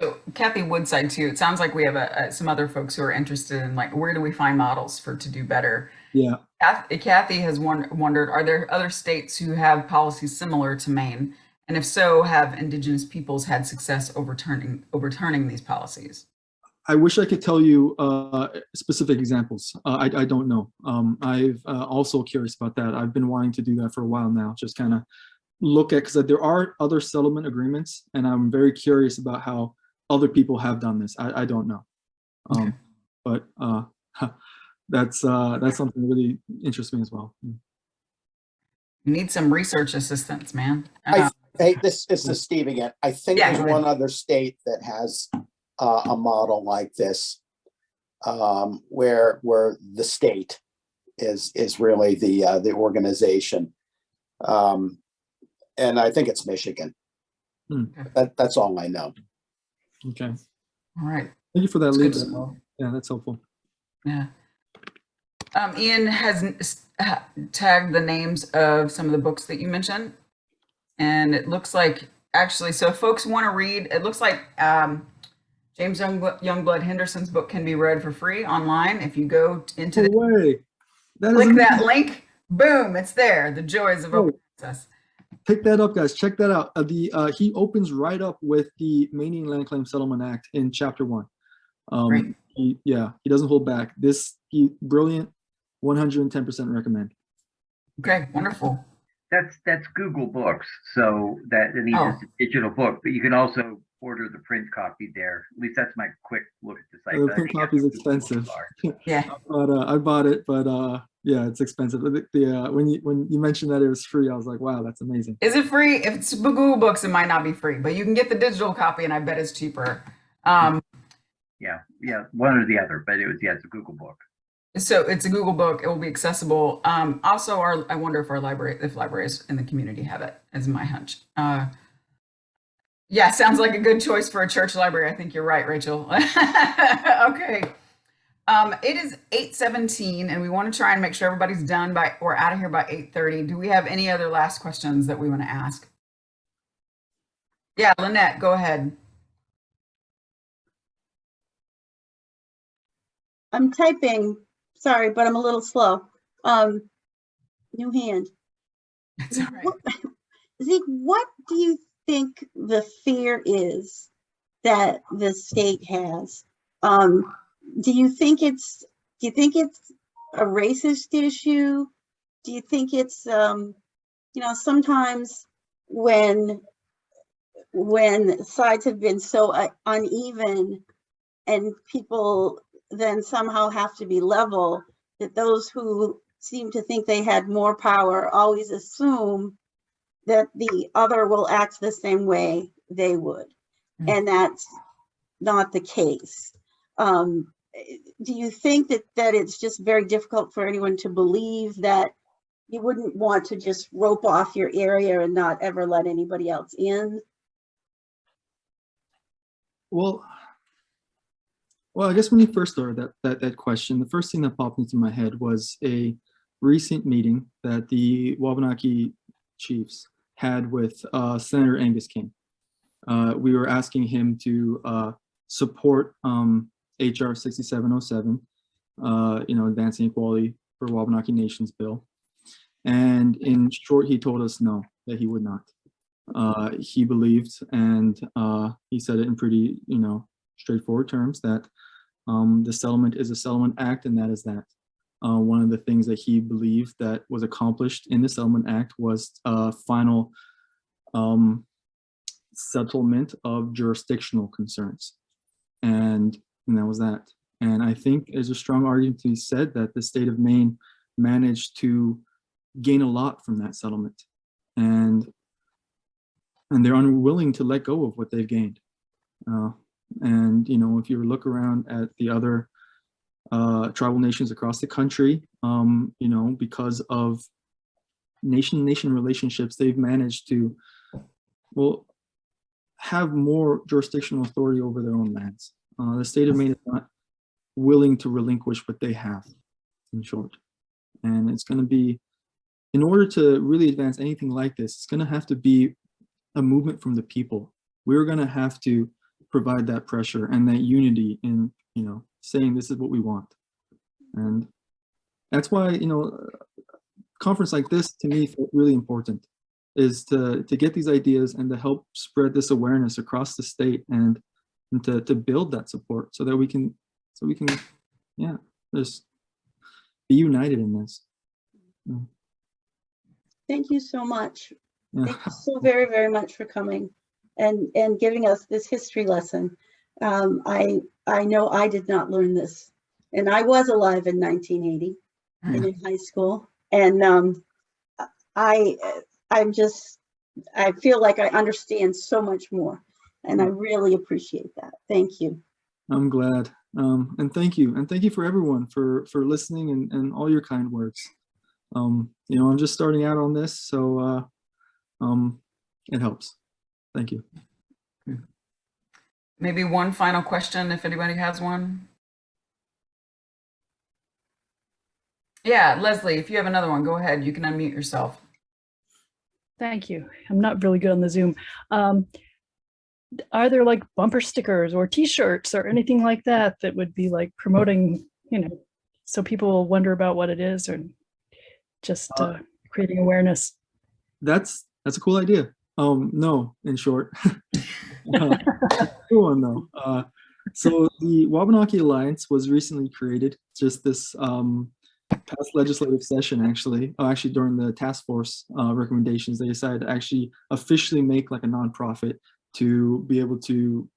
S1: So Kathy Woodside too, it sounds like we have some other folks who are interested in where do we find models to do better?
S2: Yeah.
S1: Kathy has wondered, are there other states who have policies similar to Maine? And if so, have Indigenous peoples had success overturning these policies?
S2: I wish I could tell you specific examples. I don't know. I've also curious about that. I've been wanting to do that for a while now, just kind of look at, because there are other settlement agreements, and I'm very curious about how other people have done this. I don't know.
S1: Okay.
S2: But that's something that really interests me as well.
S1: You need some research assistance, man.
S3: Hey, this is Steve again. I think
S1: Yeah,
S3: there's
S1: go ahead.
S3: one other state that has a model like this, where the state is really the organization, and I think it's Michigan. That's all I know.
S2: Okay.
S1: All right.
S2: Thank you for that
S1: That's
S2: lead.
S1: good.
S2: Yeah, that's helpful.
S1: Yeah. Ian has tagged the names of some of the books that you mentioned, and it looks like so if folks want to read, it looks like James Youngblood Henderson's book can be read for free online. If you go into
S2: click
S1: that link, boom, it's there. The joys of open access.
S2: Pick that up, guys. Check that out. He opens right up with the Maine Land Claim Settlement Act in chapter 1.
S1: Great.
S2: He doesn't hold back. Brilliant. 110% recommend.
S1: Okay, wonderful.
S4: That's Google Books, so that it needs a digital book, but you can also order the print copy there. At least that's my quick look at the site.
S2: The print copy is expensive.
S1: Yeah.
S2: But I bought it, but Yeah, it's expensive. When you mentioned that it was free, I was like, wow, that's amazing.
S1: Is it free? If it's Google Books, it might not be free, but you can get the digital copy, and I bet it's cheaper.
S4: Yeah, one or the other, but it's a Google book.
S1: So it's a Google book. It will be accessible. Also, I wonder if libraries in the community have it, is my hunch. Yeah, sounds like a good choice for a church library. I think you're right, Rachel. Okay. It is 8:17, and we want to try and make sure everybody's done we're out of here by 8:30. Do we have any other last questions that we want to ask? Yeah, Lynette, go ahead.
S5: I'm typing, sorry, but I'm a little slow. New hand.
S1: It's all right.
S5: Zeke, what do you think the fear is that the state has? Do you think it's a racist issue? Do you think it's sometimes when sides have been so uneven and people then somehow have to be level, that those who seem to think they had more power always assume that the other will act the same way they would. And that's not the case. Do you think that it's just very difficult for anyone to believe that you wouldn't want to just rope off your area and not ever let anybody else in?
S2: Well, I guess when you first started that question, the first thing that popped into my head was a recent meeting that the Wabanaki chiefs had with Senator Angus King. We were asking him to support HR 6707, advancing equality for Wabanaki Nations bill. And in short, he told us no, that he would not. He believed, and he said it in pretty, straightforward terms, that the settlement is a settlement act, and that is that. One of the things that he believed that was accomplished in the settlement act was final settlement of jurisdictional concerns, and that was that. And I think there's a strong argument to be said that the state of Maine managed to gain a lot from that settlement, and they're unwilling to let go of what they've gained. And if you look around at the other tribal nations across the country, because of nation-to-nation relationships, they've managed to, have more jurisdictional authority over their own lands. The state of Maine is not willing to relinquish what they have, in short. And it's going to be, in order to really advance anything like this, it's going to have to be a movement from the people. We're going to have to provide that pressure and that unity in, saying this is what we want. And that's why, a conference like this to me felt really important, is to get these ideas and to help spread this awareness across the state, and to build that support so that we can just be united in this.
S5: Thank you so much.
S2: Yeah.
S5: Thank you so very, very much for coming and giving us this history lesson. I know I did not learn this, and I was alive in 1980 and in high school, and I feel like I understand so much more, and I really appreciate that. Thank you.
S2: I'm glad, and thank you for everyone for listening and all your kind words. I'm just starting out on this, so it helps. Thank you.
S1: Maybe one final question, if anybody has one. Yeah, Leslie, if you have another one, go ahead. You can unmute yourself.
S6: Thank you. I'm not really good on the Zoom. Are there like bumper stickers or T-shirts or anything like that that would be like promoting, so people will wonder about what it is, or just creating awareness?
S2: That's a cool idea. No, in short. Cool one though. So the Wabanaki Alliance was recently created, just this past legislative session, actually during the task force recommendations, they decided to actually officially make like a nonprofit to be able to,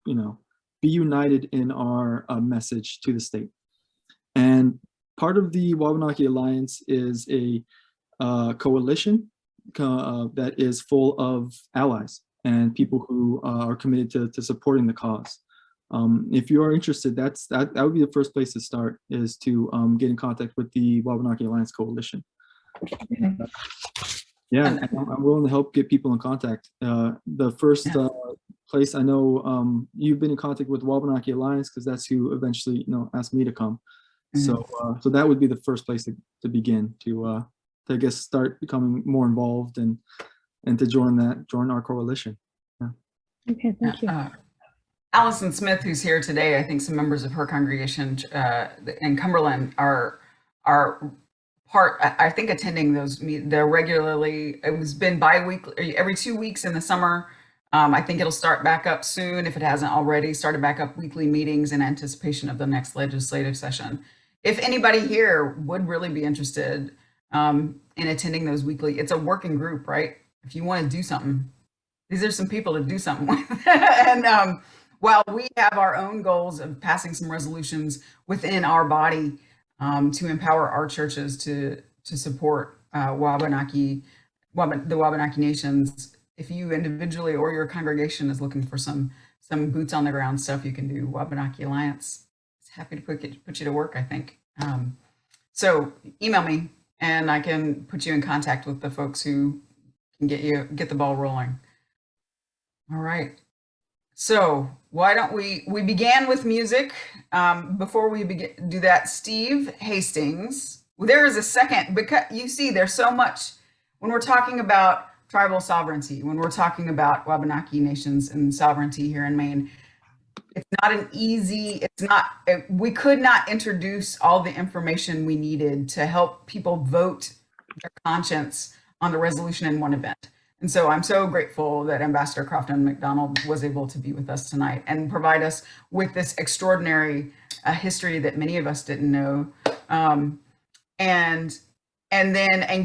S2: be united in our message to the state. And part of the Wabanaki Alliance is a coalition that is full of allies and people who are committed to supporting the cause. If you are interested, that would be the first place to start, is to get in contact with the Wabanaki Alliance Coalition. Yeah, and I'm willing to help get people in contact. The first place I know, you've been in contact with Wabanaki Alliance because that's who eventually, asked me to come. So that would be the first place to begin to I guess start becoming more involved and to join our coalition. Yeah.
S6: Okay, thank you.
S1: Allison Smith, who's here today, I think some members of her congregation in Cumberland are part, I think, attending those they're regularly. It's been bi-weekly, every 2 weeks in the summer. I think it'll start back up soon, if it hasn't already started back up, weekly meetings in anticipation of the next legislative session. If anybody here would really be interested in attending those weekly, it's a working group, right? If you want to do something, these are some people to do something with. And while we have our own goals of passing some resolutions within our body to empower our churches to support the Wabanaki Nations, if you individually or your congregation is looking for some boots on the ground stuff you can do, Wabanaki Alliance is happy to put you to work, I think. So email me and I can put you in contact with the folks who can get the ball rolling. All right. So why don't we began with music. Before we do that, Steve Hastings, there is a second, because you see there's so much when we're talking about tribal sovereignty, when we're talking about Wabanaki Nations and sovereignty here in Maine. It's not an easy, we could not introduce all the information we needed to help people vote their conscience on the resolution in one event. And so I'm so grateful that Ambassador Crofton McDonald was able to be with us tonight and provide us with this extraordinary history that many of us didn't know, and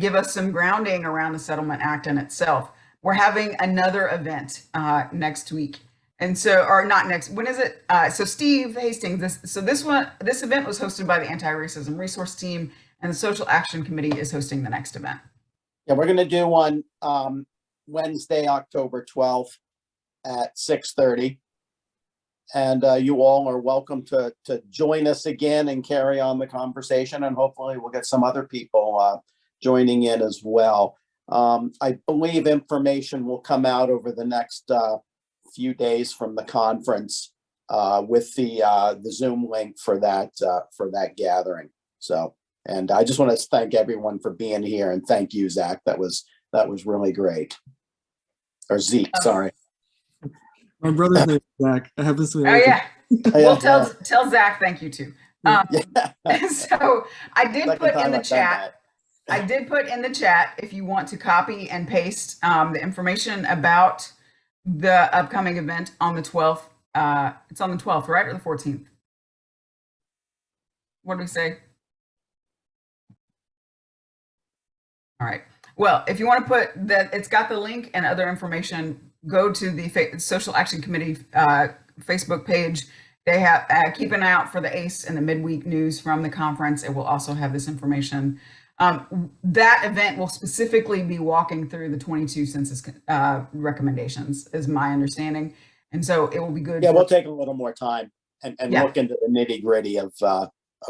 S1: give us some grounding around the Settlement Act in itself. We're having another event next week. And so, or not next, when is it? So Steve Hastings, this event was hosted by the Anti-Racism Resource Team, and the Social Action Committee is hosting the next event.
S3: Yeah, we're going to do one Wednesday, October 12th at 6:30. And you all are welcome to join us again and carry on the conversation. And hopefully we'll get some other people joining in as well. I believe information will come out over the next few days from the conference with the Zoom link for that gathering. So, and I just want to thank everyone for being here, and thank you, Zach. That was really great. Or Zeke, sorry.
S2: My brother's name is Zach. I have this.
S1: Oh yeah. Well, tell Zach thank you too. So I did put in the chat. I did put in the chat if you want to copy and paste the information about the upcoming event on the 12th. It's on the 12th, right? Or the 14th? What did we say? All right. Well, if you want to put that, it's got the link and other information. Go to the Social Action Committee Facebook page. They have keep an eye out for the ACE and the midweek news from the conference. It will also have this information. That event will specifically be walking through the 22 census recommendations, is my understanding. And so it will be good.
S3: Yeah, we'll take a little more time and look into the nitty gritty of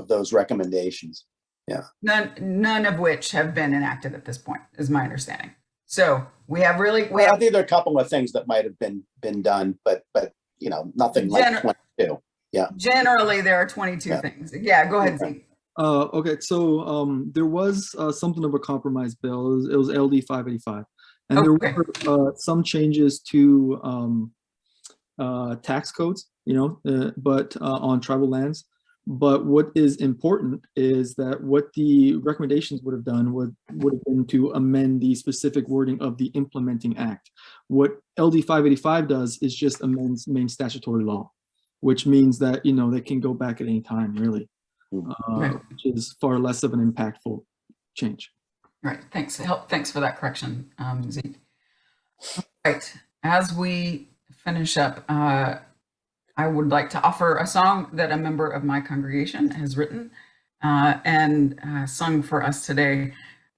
S3: those recommendations. Yeah.
S1: None of which have been enacted at this point, is my understanding. So I think
S3: there are a couple of things that might have been done, but nothing like 22. Yeah.
S1: Generally, there are 22 things. Yeah, go ahead, Zeke.
S2: Okay, so there was something of a compromise bill. It was LD 585, and there were some changes to tax codes, but on tribal lands. But what is important is that what the recommendations would have done would have been to amend the specific wording of the implementing act. What LD 585 does is just amends Maine statutory law, which means that they can go back at any time, really, which is far less of an impactful change.
S1: Right. Thanks. Thanks for that correction, Zeke. All right. As we finish up, I would like to offer a song that a member of my congregation has written. and sung for us today.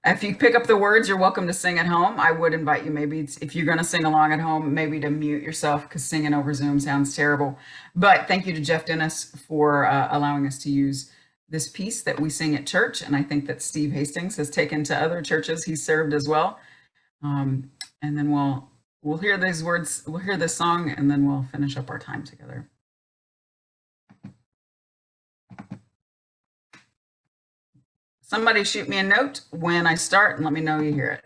S1: If you pick up the words, you're welcome to sing at home. I would invite you, maybe if you're going to sing along at home, maybe to mute yourself, because singing over Zoom sounds terrible. But thank you to Jeff Dennis for allowing us to use this piece that we sing at church. And I think that Steve Hastings has taken to other churches he's served as well. And then we'll hear these words, we'll hear this song, and then we'll finish up our time together. Somebody shoot me a note when I start and let me know you hear it.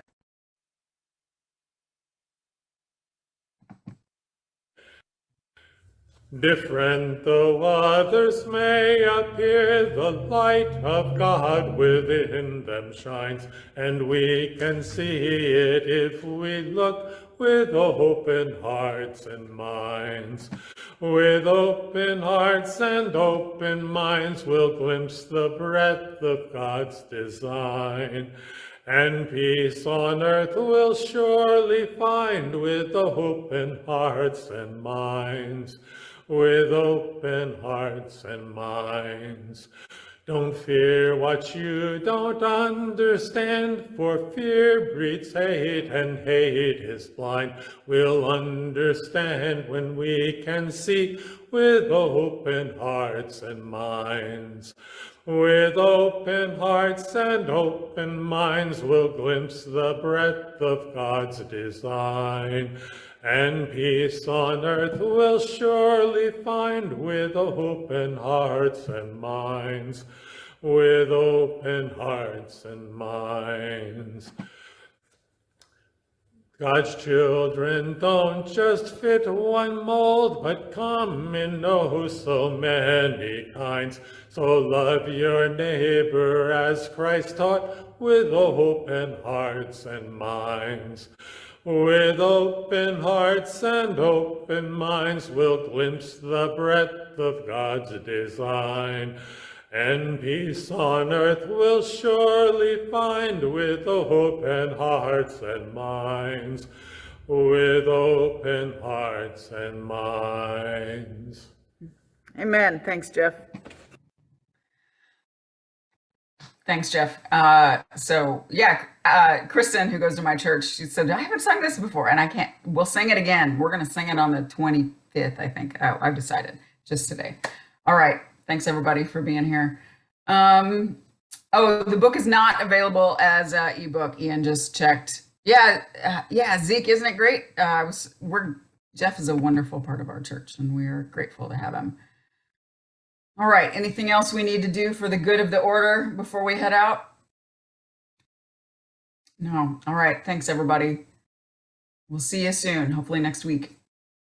S7: Different though others may appear, the light of God within them shines, and we can see it if we look with open hearts and minds. With open hearts and open minds, we'll glimpse the breadth of God's design. And peace on earth we'll surely find with open hearts and minds. With open hearts and minds. Don't fear what you don't understand, for fear breeds hate, and hate is blind. We'll understand when we can see with open hearts and minds. With open hearts and open minds, we'll glimpse the breadth of God's design. And peace on earth we'll surely find with open hearts and minds. With open hearts and minds. God's children don't just fit one mold, but come in oh so many kinds. So love your neighbor as Christ taught, with open hearts and minds. With open hearts and open minds, we'll glimpse the breadth of God's design. And peace on earth we'll surely find with open hearts and minds. With open hearts and minds.
S1: Amen. Thanks, Jeff. Thanks, Jeff. So yeah, Kristen, who goes to my church, she said, I haven't sung this before, and we'll sing it again. We're going to sing it on the 25th, I think. I've decided just today. All right. Thanks everybody for being here. Oh, the book is not available as an ebook. Ian just checked. Yeah. Zeke, isn't it great? Jeff is a wonderful part of our church, and we are grateful to have him. All right, anything else we need to do for the good of the order before we head out? No. All right, thanks everybody. We'll see you soon, hopefully next week.